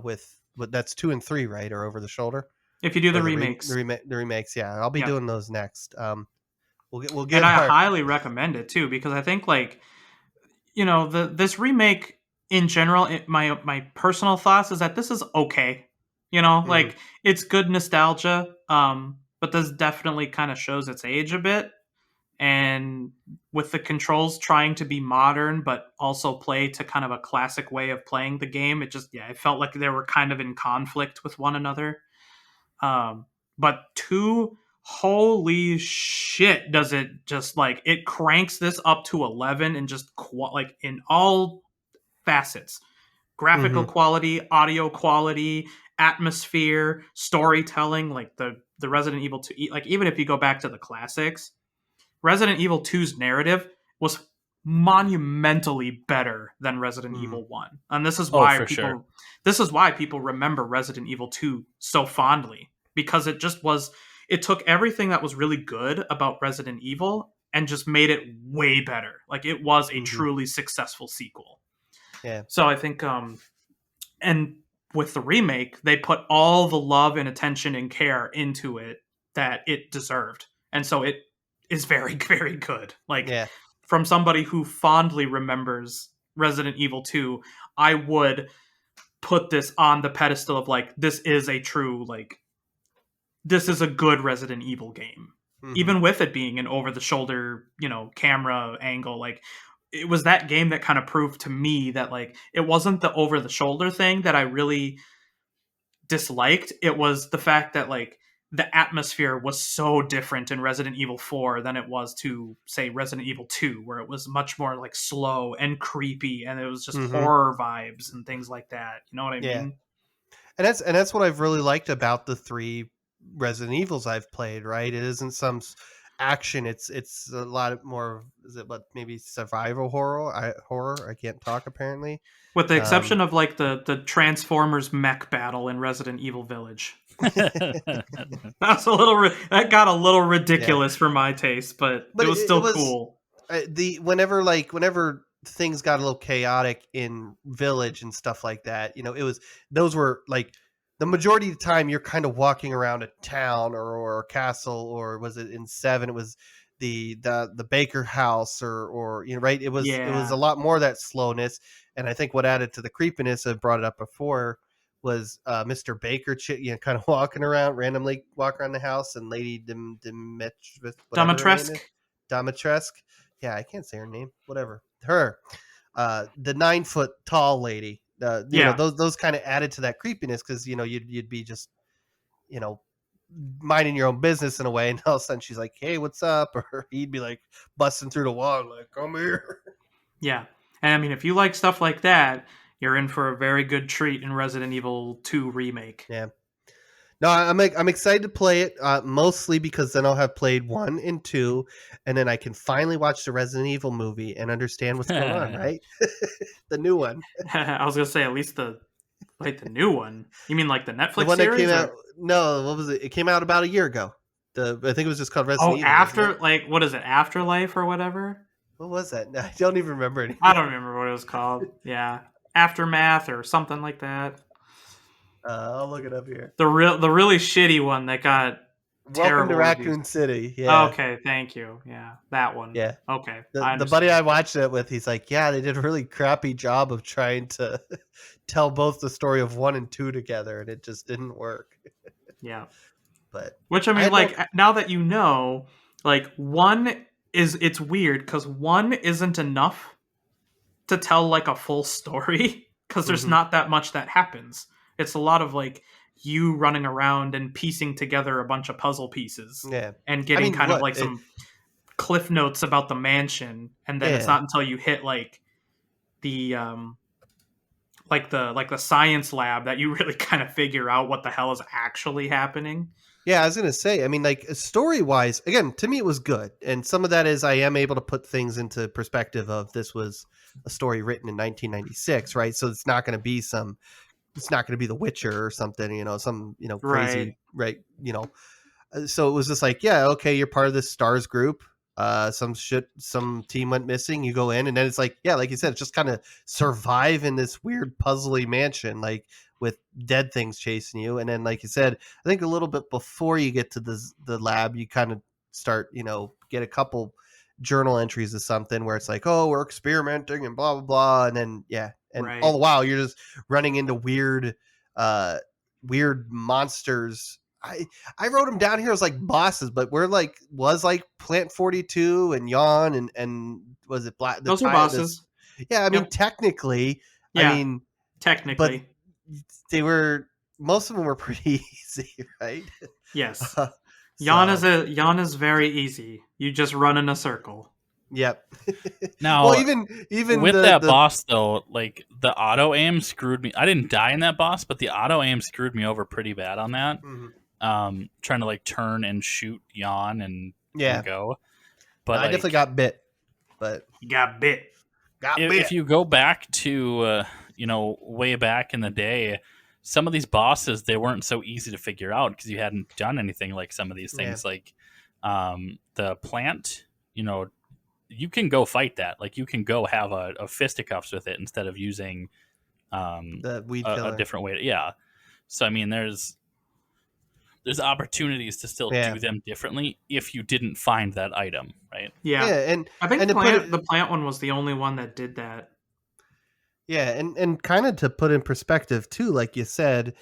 with that's 2 and 3, right? Or over the shoulder, If you do the or remakes. the remakes. Yeah. I'll be Yeah. doing those next. We'll And get I our, highly recommend it too, because I think like, this remake in general, my personal thoughts is that this is okay. Mhm. Like it's good nostalgia, but this definitely kind of shows its age a bit. And with the controls trying to be modern but also play to kind of a classic way of playing the game, it felt like they were kind of in conflict with one another. But two, holy shit, does it just like it cranks this up to 11 and just like in all facets: graphical Mhm. quality, audio quality, atmosphere, storytelling. Like the Resident Evil 2, like even if you go back to the classics, Resident Evil 2's narrative was monumentally better than Resident Mhm. Evil 1. And this is Oh, why for sure. people remember Resident Evil 2 so fondly, because it took everything that was really good about Resident Evil and just made it way better. Like it was a Mhm. truly successful sequel. Yeah. So I think and with the remake, they put all the love and attention and care into it that it deserved. And so it is very, very good. Like, Yeah. from somebody who fondly remembers Resident Evil 2, I would put this on the pedestal of like, this is a true, like, this is a good Resident Evil game. Mhm. Even with it being an over the shoulder, camera angle, like, it was that game that kind of proved to me that like it wasn't the over the shoulder thing that I really disliked. It was the fact that like the atmosphere was so different in Resident Evil 4 than it was to say Resident Evil 2, where it was much more like slow and creepy and it was just Mhm. horror vibes and things like that. You know what I Yeah. mean? And that's what I've really liked about the 3 Resident Evils I've played, right? It isn't some action. It's a lot more, is it what, maybe survival horror? I can't talk apparently. With the Um exception of like the Transformers mech battle in Resident Evil Village. That got a little yeah. ridiculous for my taste, but it But was it still was, cool. the whenever things got a little chaotic in Village and stuff like that, it was, those were like, the majority of the time you're kind of walking around a town, or a castle, or was it in 7 it was the Baker house, or right, it was a Yeah. lot more of that slowness. And I think what added to the creepiness, I brought it up before, was Mr. Baker, kind of walking around randomly, walk around the house, and Lady Dimitrescu, whatever her name is, Domatresk. Dimitrescu. Yeah, I can't say her name. Whatever. Her, the 9 foot tall lady. Yeah. Those kind of added to that creepiness, because you'd be just, you know minding your own business in a way, and all of a sudden she's like, "Hey, what's up?" Or he'd be like busting through the wall, like, "Come here." Yeah. And I mean, if you like stuff like that, you're in for a very good treat in Resident Evil 2 Remake. Yeah. No, I'm excited to play it, mostly because then I'll have played 1 and 2, and then I can finally watch the Resident Evil movie and understand what's going on, right? The new one. I was gonna say at least the new one. You mean like the The Netflix one that series? came out. No, what was it? It came out about a year ago. I think it was just called Resident Evil. After what is it? Afterlife or whatever? What was that? I don't even remember anymore. I don't remember what it was called. Yeah, Aftermath or something like that. I'll look it up here. The really shitty one that got Welcome terrible to reviews. Raccoon City. Yeah. Okay, thank you. Yeah, that one. Yeah. Okay. The buddy I watched it with, he's like, yeah, they did a really crappy job of trying to tell both the story of 1 and 2 together, and it just didn't work. Yeah. But which I mean, now that you know, like 1 it's weird because 1 isn't enough to tell like a full story because there's not that much that happens. It's a lot of like you running around and piecing together a bunch of puzzle pieces, and getting of like some cliff notes about the mansion, and then it's not until you hit like the the science lab that you really kind of figure out what the hell is actually happening. Yeah, I was gonna say, I mean, like story wise, again, to me it was good, and some of that is I am able to put things into perspective of this was a story written in 1996, right? So it's not going to be it's not going to be The Witcher or something, some crazy, right? So it was just like, yeah, okay, you're part of this stars group. Some team went missing. You go in, and then it's like, yeah, like you said, it's just kind of survive in this weird puzzly mansion, like with dead things chasing you. And then, like you said, I think a little bit before you get to the lab, you kind of start, get a couple journal entries of something where it's like, oh, we're experimenting and blah blah blah, and then all the while you're just running into weird monsters. I wrote them down here as like bosses, but was like Plant 42 and Yawn and was it Black? Those are bosses. Yeah, I mean technically, technically, but most of them were pretty easy, right? Yes. Yawn is very easy. You just run in a circle. Yep. Now, well, even with that boss though, like the auto aim screwed me. I didn't die in that boss, but the auto aim screwed me over pretty bad on that. Mm-hmm. Trying to like turn and shoot Yawn and go. But I definitely got bit. But you got bit. If you go back to way back in the day, some of these bosses, they weren't so easy to figure out because you hadn't done anything like some of these things. Like the plant, you can go fight that. Like you can go have a fisticuffs with it instead of using the weed killer. A different way. So I mean, there's opportunities to still do them differently if you didn't find that item, right? Yeah, and I think the plant one was the only one that did that. Yeah, and kind of to put in perspective too, like you said,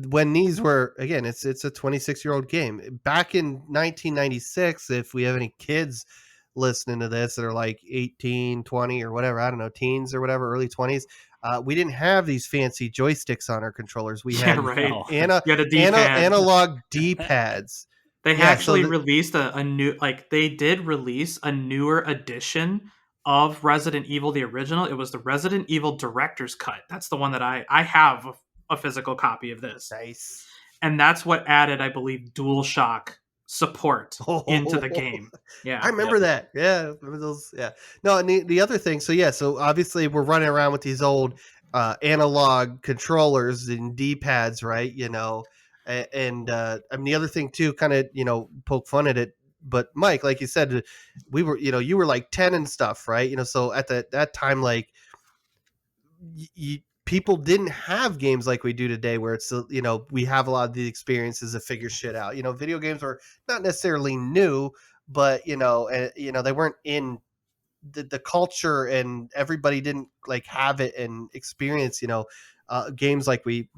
when these were, again, it's a 26-year-old game. Back in 1996, if we have any kids listening to this that are like 18, 20 or whatever, I don't know, teens or whatever, early 20s, we didn't have these fancy joysticks on our controllers. We had analog D-pads. They actually released a new, they did release a newer edition of Resident Evil, the original. It was the Resident Evil Director's Cut. That's the one that I have a physical copy of this. Nice. And that's what added, I believe, DualShock support into the game. Yeah, I remember that. Yeah, remember those. Yeah. No, and the other thing. So obviously we're running around with these old analog controllers and D-pads, right? And I mean the other thing too, kind of poke fun at it. But Mike, like you said, we were you were like 10 and stuff, right? So at that time, like people didn't have games like we do today where it's we have a lot of the experiences to figure shit out. Video games were not necessarily new, but they weren't in the culture, and everybody didn't like have it and experience games like we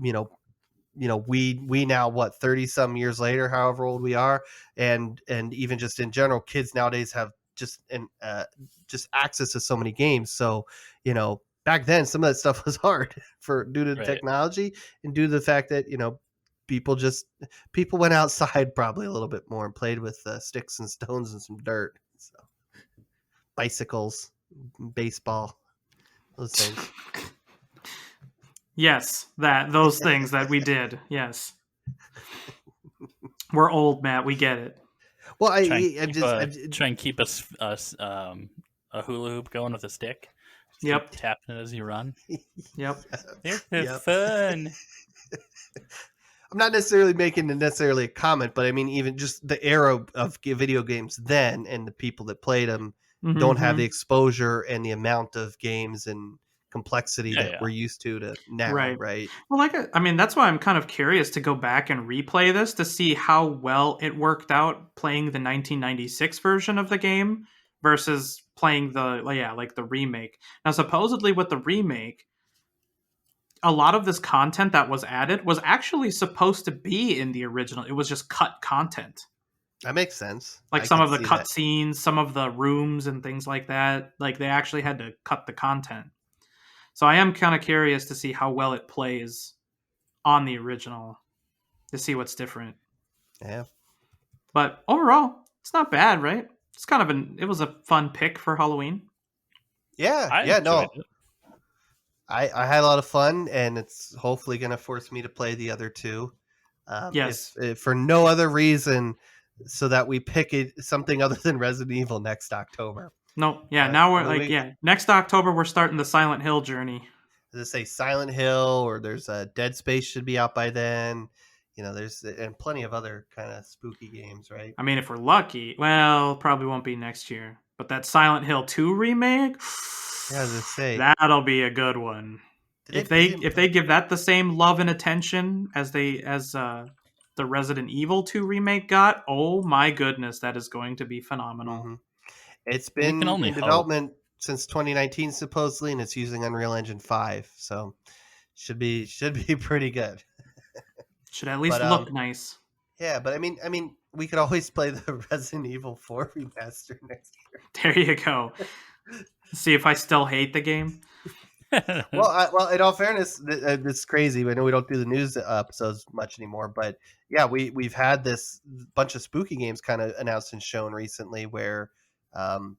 now, what, 30 some years later, however old we are, and even just in general, kids nowadays have just access to so many games. So back then some of that stuff was hard due to the technology and due to the fact that people went outside probably a little bit more and played with sticks and stones and some dirt. So bicycles, baseball, those things. Yes, those things that we did. Yes. We're old, Matt. We get it. Well, Try and keep a hula hoop going with a stick. Just Yep. keep tapping it as you run. Yep. It's Yep. fun. I'm not necessarily making necessarily a comment, but I mean, even just the era of video games then and the people that played them don't have the exposure and the amount of games and complexity that we're used to now, right? Well, I mean, that's why I'm kind of curious to go back and replay this to see how well it worked out playing the 1996 version of the game versus playing the remake. Now, supposedly with the remake, a lot of this content that was added was actually supposed to be in the original. It was just cut content. That makes sense. Like some of the cutscenes, some of the rooms and things like that. Like they actually had to cut the content. So I am kind of curious to see how well it plays on the original, to see what's different. Yeah. But overall, it's not bad, right? It's kind of it was a fun pick for Halloween. Yeah. I had a lot of fun, and it's hopefully going to force me to play the other two. Yes. If for no other reason, so that we pick something other than Resident Evil next October. No, yeah. Now we're next October we're starting the Silent Hill journey. Does it say Silent Hill, or there's a Dead Space should be out by then? There's and plenty of other kind of spooky games, right? I mean, if we're lucky, well, probably won't be next year. But that Silent Hill 2 remake, yeah, as I say, that'll be a good one. If they give that the same love and attention as the Resident Evil 2 remake got, oh my goodness, that is going to be phenomenal. Mm-hmm. It's been in development since 2019 supposedly, and it's using Unreal Engine 5, so should be pretty good. Should at least look nice. Yeah, but I mean, we could always play the Resident Evil 4 remaster next year. There you go. See if I still hate the game. Well, in all fairness, it's crazy. I know we don't do the news episodes much anymore, but yeah, we've had this bunch of spooky games kind of announced and shown recently, where the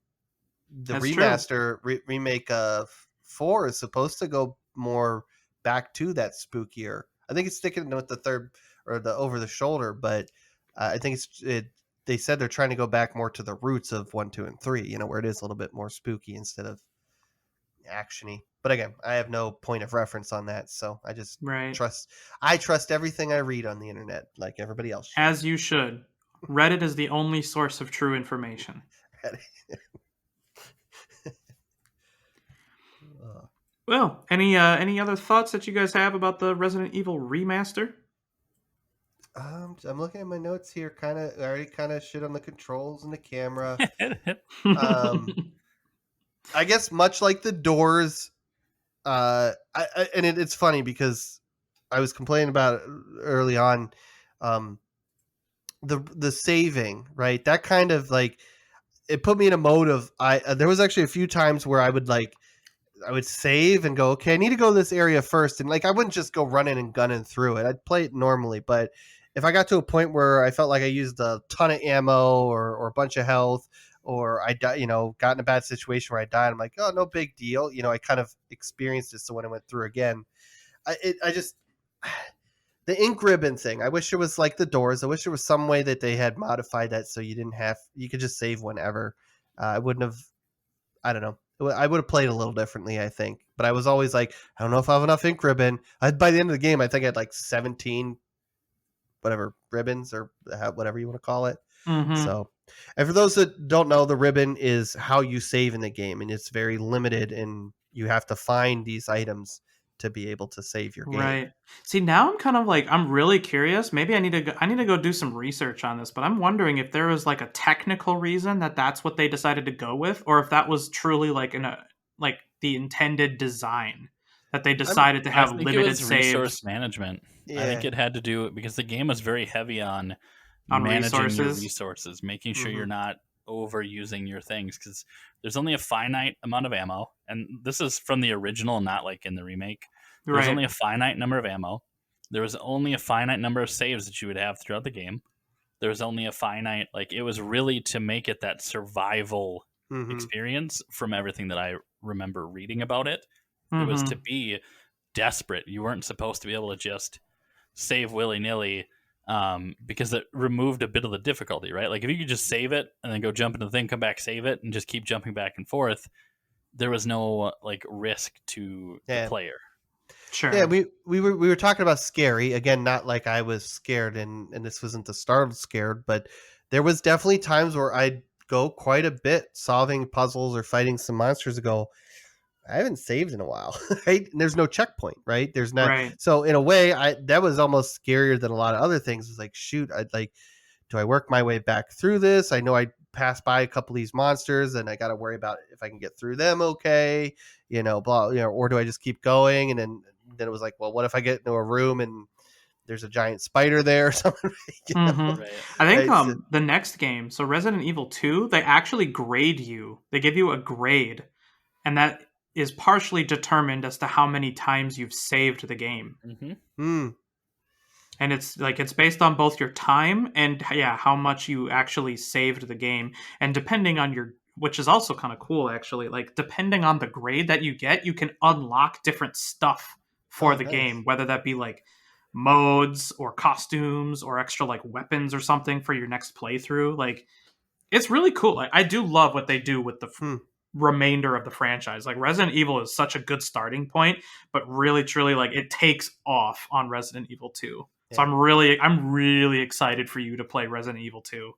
That's remaster remake of 4 is supposed to go more back to that spookier. I think it's sticking with the third or the over the shoulder, but I think they said they're trying to go back more to the roots of 1, 2, and 3. Where it is a little bit more spooky instead of actiony. But again, I have no point of reference on that, so I just trust everything I read on the internet, like everybody else should. As you should. Reddit is the only source of true information. Well, any other thoughts that you guys have about the Resident Evil remaster? I'm looking at my notes here. I already shit on the controls and the camera. I guess much like the Doors, it's funny because I was complaining about it early on. The saving, right? That kind of like it put me in a mode of there was actually a few times where I would save and go, okay, I need to go to this area first, and I wouldn't just go running and gunning through it. I'd play it normally, but if I got to a point where I felt like I used a ton of ammo or a bunch of health, or I got in a bad situation where I died, I'm like, oh, no big deal. I kind of experienced it. So when I went through again, the ink ribbon thing, I wish it was like the Doors. I wish there was some way that they had modified that so you could just save whenever. I wouldn't have, I don't know. I would have played a little differently, I think. But I was always like, I don't know if I have enough ink ribbon. By the end of the game, I think I had 17 whatever ribbons or whatever you want to call it. Mm-hmm. So, and for those that don't know, the ribbon is how you save in the game, and it's very limited, and you have to find these items to be able to save your game. Right. See, now I'm kind of I'm really curious. Maybe I need to go do some research on this, but I'm wondering if there was a technical reason that's what they decided to go with, or if that was truly the intended design that they decided to have limited saves. Resource management. Yeah. I think it had to do because the game was very heavy on managing your resources, making sure you're not overusing your things, because there's only a finite amount of ammo, and this is from the original, not in the remake. There's only a finite number of ammo. There was only a finite number of saves that you would have throughout the game. There was only a finite, it was really to make it that survival experience. From everything that I remember reading about it, it was to be desperate. You weren't supposed to be able to just save willy-nilly, because it removed a bit of the difficulty, right? Like if you could just save it and then go jump into the thing, come back, save it, and just keep jumping back and forth, there was no like risk to the Yeah. player. Sure. Yeah, we were talking about scary again, not like I was scared, and this wasn't the start of scared, but there was definitely times where I'd go quite a bit solving puzzles or fighting some monsters and go, I haven't saved in a while, right? And there's no checkpoint, right? There's not. Right. So in a way, that was almost scarier than a lot of other things. It's like, shoot, I'd like, do I work my way back through this? I know I passed by a couple of these monsters, and I got to worry about if I can get through them, okay, blah, or do I just keep going? And then it was like, well, what if I get into a room and there's a giant spider there or something? Mhm. Right. I think Right, so- the next game, so Resident Evil 2, they actually grade you. They give you a grade, and that is partially determined as to how many times you've saved the game. Mm-hmm. And it's based on both your time and how much you actually saved the game. And depending on your, which is also kind of cool actually, like depending on the grade that you get, you can unlock different stuff for the nice. game, whether that be like modes or costumes or extra like weapons or something for your next playthrough. Like it's really cool. Like, I do love what they do with the remainder of the franchise. Like Resident Evil is such a good starting point, but really truly like it takes off on Resident Evil 2. So I'm really excited for you to play Resident Evil 2.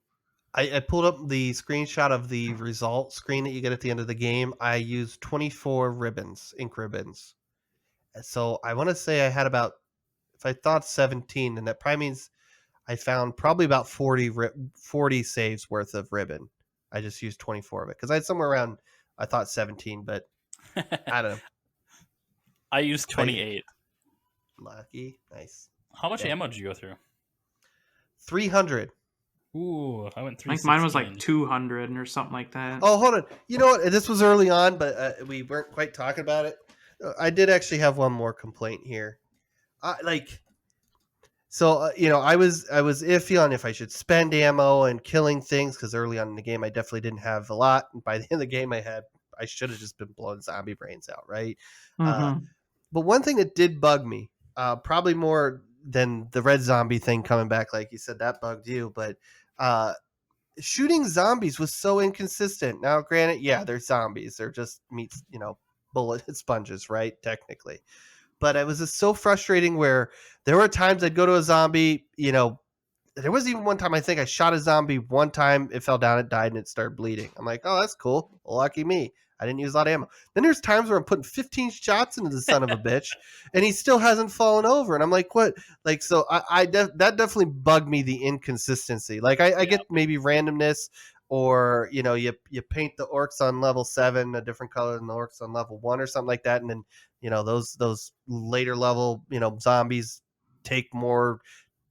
I pulled up the screenshot of the result screen that you get at the end of the game. I used 24 ribbons, ink ribbons. So I want to say I had about, if I thought 17, and that probably means I found probably about 40 saves worth of ribbon. I just used 24 of it because I had somewhere around, I thought 17, but I don't know. I used 28. Lucky. Nice. How much ammo did you go through? 300. Ooh, I went 316. I think mine was like 200 or something like that. Oh, hold on. You know what? This was early on, but we weren't quite talking about it. I did actually have one more complaint here. I was iffy on if I should spend ammo and killing things because early on in the game I definitely didn't have a lot, and by the end of the game I should have just been blowing zombie brains out, right? Mm-hmm. But one thing that did bug me, probably more than the red zombie thing coming back, like you said, that bugged you, but shooting zombies was so inconsistent. Now, granted, yeah, they're zombies; they're just meat, bullet sponges, right? Technically. But it was just so frustrating where there were times I'd go to a zombie, there was even one time I think I shot a zombie one time, it fell down, it died, and it started bleeding. I'm like, oh, that's cool. Lucky me. I didn't use a lot of ammo. Then there's times where I'm putting 15 shots into the son of a bitch, and he still hasn't fallen over. And I'm like, what? Like, so that definitely bugged me, the inconsistency. Like, I get maybe randomness, or, you paint the orcs on level 7 a different color than the orcs on level 1 or something like that. And then, those later level, zombies take more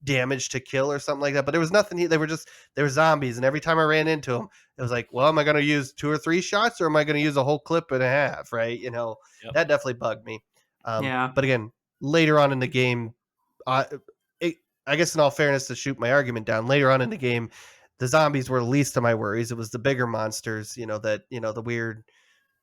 damage to kill or something like that. But there was nothing. They were zombies, and every time I ran into them, it was like, well, am I going to use 2 or 3 shots, or am I going to use a whole clip and a half? Right? That definitely bugged me. But again, later on in the game, I guess in all fairness, to shoot my argument down, later on in the game, the zombies were the least of my worries. It was the bigger monsters, the weird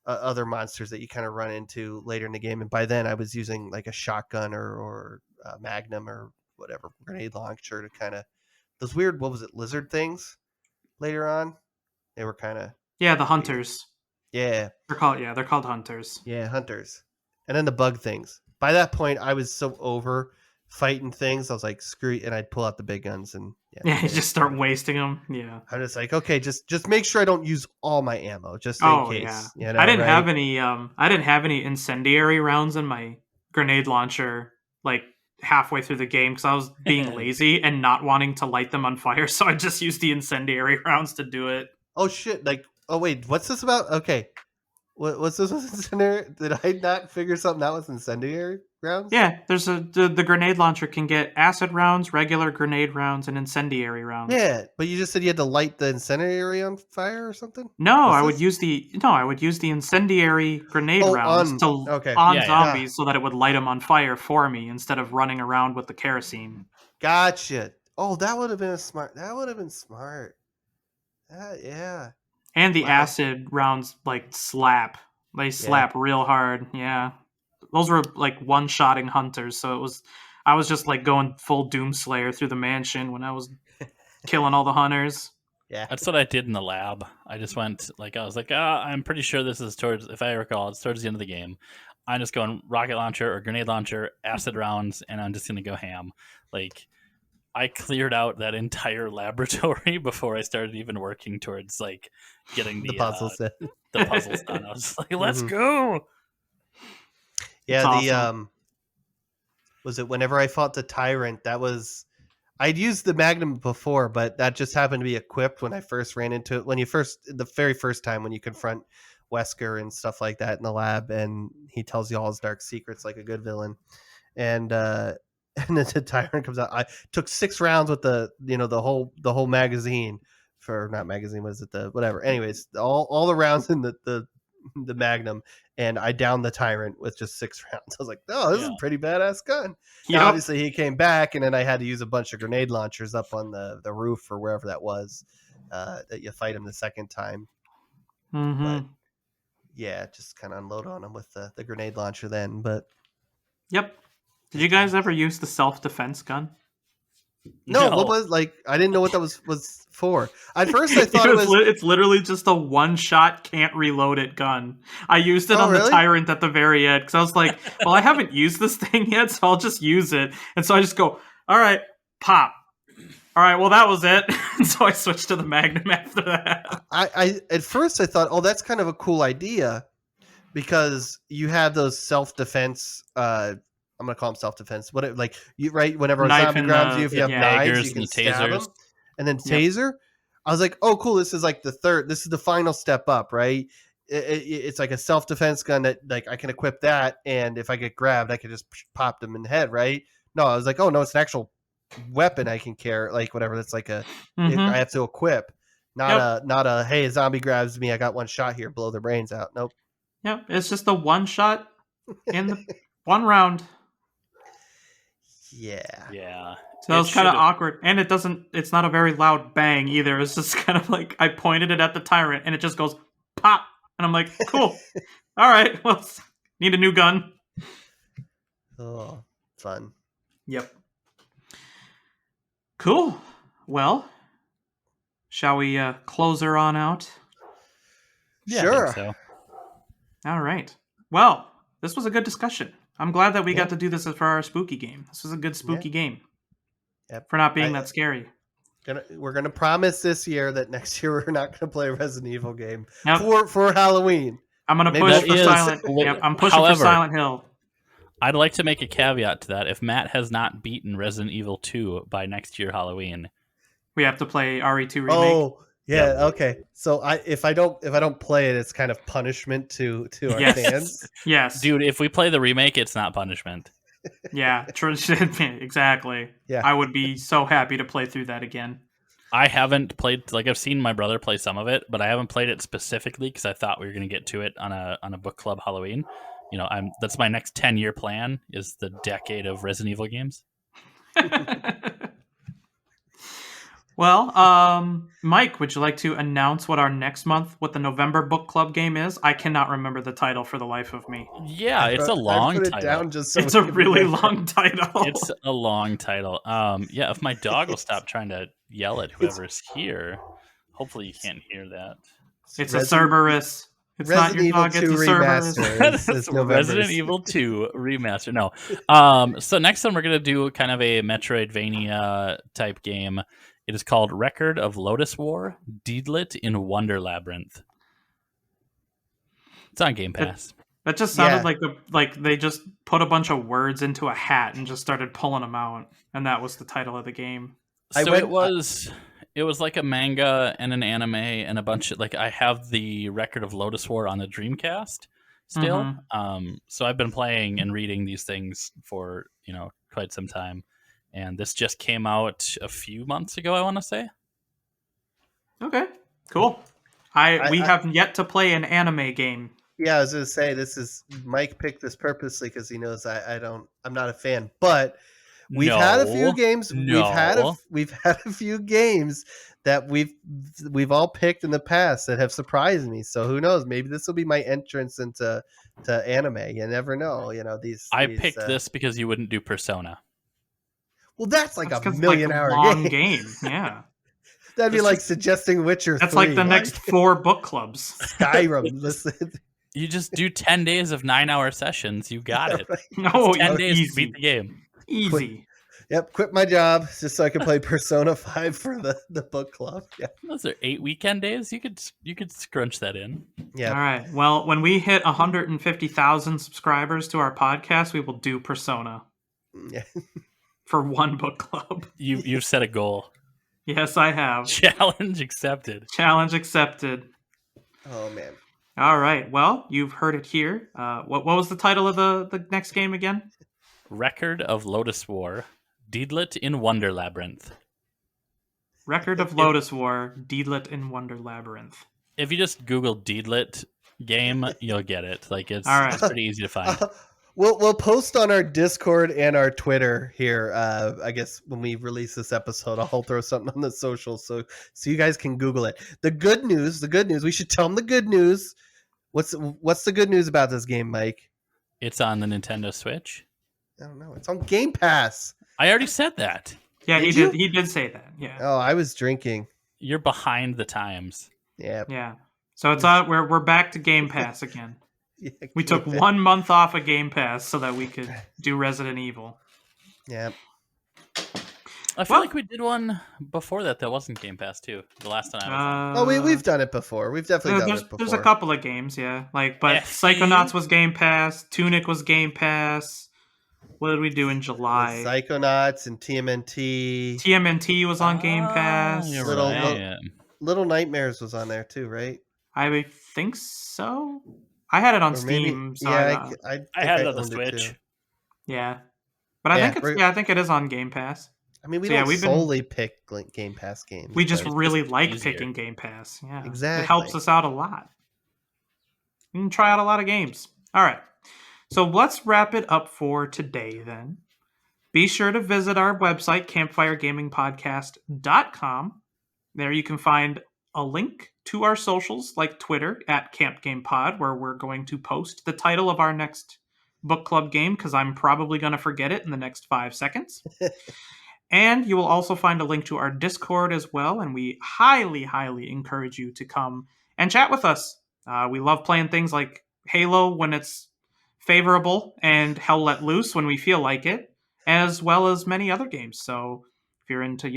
other monsters that you kind of run into later in the game. And by then I was using like a shotgun or Magnum or whatever, grenade launcher to kind of those weird, what was it, lizard things later on. They were kind of the hunters. Yeah. They're called hunters. Yeah, hunters. And then the bug things. By that point, I was so over fighting things. I was like, screw it, and I'd pull out the big guns and you just start wasting them. Yeah. I'm just like, okay, just make sure I don't use all my ammo, just in case. Yeah. I didn't have any. I didn't have any incendiary rounds in my grenade launcher like halfway through the game because I was being lazy and not wanting to light them on fire. So I just used the incendiary rounds to do it. Oh shit! Like, oh wait, what's this about? Okay, what's this with incendiary? Did I not figure something out with incendiary rounds? Yeah, there's the grenade launcher can get acid rounds, regular grenade rounds, and incendiary rounds. Yeah, but you just said you had to light the incendiary on fire or something. No, I would use the incendiary grenade rounds on zombies so that it would light them on fire for me instead of running around with the kerosene. Gotcha. Oh, that would have been smart. Yeah. And the acid rounds slap. They slap real hard. Yeah. Those were like one-shotting hunters, so I was just like going full Doomslayer through the mansion when I was killing all the hunters. Yeah. That's what I did in the lab. I just went I was like, I'm pretty sure this is towards, if I recall, it's towards the end of the game. I'm just going rocket launcher or grenade launcher, acid rounds, and I'm just gonna go ham. Like, I cleared out that entire laboratory before I started even working towards like getting The puzzles. the puzzles done. I was like, let's Mhm. go. Yeah, It's the awesome. was it whenever I fought the tyrant, that was I'd used the Magnum before, but that just happened to be equipped when I first ran into it. The very first time when you confront Wesker and stuff like that in the lab, and he tells you all his dark secrets like a good villain. And and then the tyrant comes out. I took 6 rounds with the whole magazine for not magazine, was it the whatever? Anyways, all the rounds in the Magnum, and I downed the tyrant with just 6 rounds. I was like, oh, this is a pretty badass gun. Now, Yep. obviously, he came back, and then I had to use a bunch of grenade launchers up on the roof or wherever that was that you fight him the second time. Mm-hmm. But yeah, just kind of unload on him with the grenade launcher then. But Yep. Did you guys ever use the self-defense gun? no, what was like? I didn't know what that was for. At first, I thought it's literally just a one-shot, can't reload it gun. I used it on really? the tyrant at the very end because I was like, well, I haven't used this thing yet, so I'll just use it. And so I just go, all right, pop. All right, well, that was it. And so I switched to the Magnum after that. I at first I thought, oh, that's kind of a cool idea because you have those self-defense. I'm gonna call them self-defense. What like you right? Whenever a Knife zombie and grabs the- you, if you have yeah. knives, Daggers you can and stab them. tasers. And then Yep. taser. I was like, oh, cool. This is like this is the final step up, right? It's like a self-defense gun that like I can equip that, and if I get grabbed, I can just pop them in the head, right? No, I was like, oh no, it's an actual weapon I can carry, like whatever. That's like I Mhm. have to equip, not a hey, a zombie grabs me, I got one shot here, blow their brains out. Nope. Yep, it's just a one-shot in the one round. Yeah. Yeah. So that was kind of should've- awkward. And it's not a very loud bang either. It's just kind of like I pointed it at the tyrant and it just goes pop. And I'm like, cool. All right, well, need a new gun. Oh, fun. Yep. Cool. Well, shall we close her on out? Yeah, I Sure. think so. All right. Well, this was a good discussion. I'm glad that we Yeah. got to do this for our spooky game. This was a good spooky game. Yep. For not being that scary. We're gonna promise this year that next year we're not gonna play a Resident Evil game Yep. for Halloween. I'm gonna Maybe push that for is- Silent. Yep, I'm pushing However- for Silent Hill. I'd like to make a caveat to that. If Matt has not beaten Resident Evil 2 by next year Halloween, We have to play RE2 remake. Oh, yeah, okay. So if I don't play it, it's kind of punishment to our Yes. fans. Yes. dude, if we play the remake, it's not punishment. Yeah. Exactly. Yeah. I would be so happy to play through that again. I haven't played, like, I've seen my brother play some of it, but I haven't played it specifically because I thought we were going to get to it on a book club Halloween. You know, that's my next 10-year plan, is the decade of Resident Evil games. Well, Mike, would you like to announce what the November book club game is? I cannot remember the title for the life of me. Yeah, it's a I long put it title. down just so It's we a can really remember. long title. It's a long title. Yeah, if my dog will stop trying to yell at whoever's here. Hopefully you can't hear that. It's a Resident- Cerberus. It's not Resident your dog, Evil it's 2 a Cerberus. Remaster is That's November's. Resident Evil 2 Remaster. No. So next one we're going to do kind of a Metroidvania type game. It is called Record of Lotus War, Deedlit in Wonder Labyrinth. It's on Game Pass. That just sounded Yeah. like they just put a bunch of words into a hat and just started pulling them out, and that was the title of the game. So it was like a manga and an anime and a bunch of, like, I have the Record of Lotus War on the Dreamcast still. So I've been playing and reading these things for, quite some time. And this just came out a few months ago, I want to say. Okay, cool. We have yet to play an anime game. Yeah, I was gonna say Mike picked this purposely because he knows I'm not a fan, but we've had a few games. No. We've had a few games that we've all picked in the past that have surprised me. So who knows? Maybe this will be my entrance into anime. You never know. I picked this because you wouldn't do Persona. Well, that's like That's a 'cause, million-hour long game. Yeah. That'd be It's like just- suggesting Witcher 3. That's like the next 4 book clubs. Skyrim. Listen. You just do 10 days of 9-hour sessions. You got it. No, 10 days to easy. beat the game. Easy. Yep, quit my job just so I can play Persona 5 for the book club. Yeah. Those are 8 weekend days. You could scrunch that in. Yeah. All right. Well, when we hit 150,000 subscribers to our podcast, we will do Persona Yeah. for 1 book club. You've set a goal. Yes, I have. Challenge accepted. Challenge accepted. Oh man. All right. Well, you've heard it here. What was the title of the next game again? Record of Lotus War. Deedlit in Wonder Labyrinth. Record of Lotus War, Deedlit in Wonder Labyrinth. If you just Google Deedlit game, you'll get it. Like it's, All right. it's pretty easy to find. We'll post on our Discord and our Twitter here. I guess when we release this episode, I'll throw something on the socials so you guys can Google it. The good news. We should tell them the good news. What's the good news about this game, Mike? It's on the Nintendo Switch. I don't know. It's on Game Pass. I already said that. Yeah, Did he you? did. He did say that. Yeah. Oh, I was drinking. You're behind the times. Yeah. Yeah. So it's on. We're back to Game Pass again. Yeah, We took Game Pass. 1 month off of Game Pass so that we could do Resident Evil. Yeah. I feel Well- like we did one before that wasn't Game Pass too. The last time I was We've done it before. We've definitely done it before. There's a couple of games, yeah. But FE? Psychonauts was Game Pass. Tunic was Game Pass. What did we do in July? Psychonauts and TMNT. TMNT was on Game Pass. You're Little- right. Little Nightmares was on there too, right? I think so. I had it on Or maybe- Steam. So yeah, I I think I had it on the owned Switch. too. yeah. But Yeah, I think it is on Game Pass. I mean, we So, yeah, don't we've been- solely pick Game Pass games. We just but- really just like easier. picking Game Pass. Yeah. Exactly. It helps us out a lot. We can try out a lot of games. All right. So let's wrap it up for today then. Be sure to visit our website, campfiregamingpodcast.com. There you can find a link to our socials like Twitter at CampGamePod, where we're going to post the title of our next book club game because I'm probably going to forget it in the next 5 seconds. And you will also find a link to our Discord as well, and we highly, highly encourage you to come and chat with us. We love playing things like Halo when it's favorable and Hell Let Loose when we feel like it, as well as many other games. So if you're into,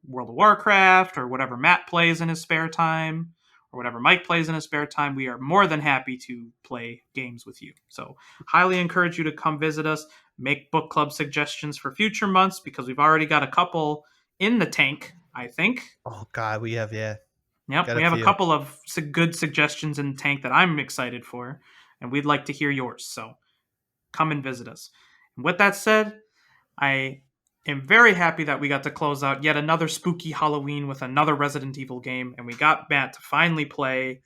World of Warcraft or whatever Matt plays in his spare time or whatever Mike plays in his spare time, we are more than happy to play games with you. So highly encourage you to come visit us, make book club suggestions for future months because we've already got a couple in the tank, I think. Oh God, we have Yep, Got we a have a few. couple of good suggestions in the tank that I'm excited for, and we'd like to hear yours. So come and visit us. And with that said, I am very happy that we got to close out yet another spooky Halloween with another Resident Evil game, and we got Matt to finally play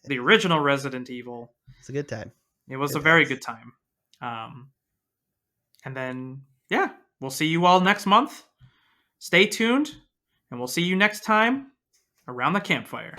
the original Resident Evil. It's a good time. It was Good a very times. good time. And then, we'll see you all next month. Stay tuned, and we'll see you next time around the campfire.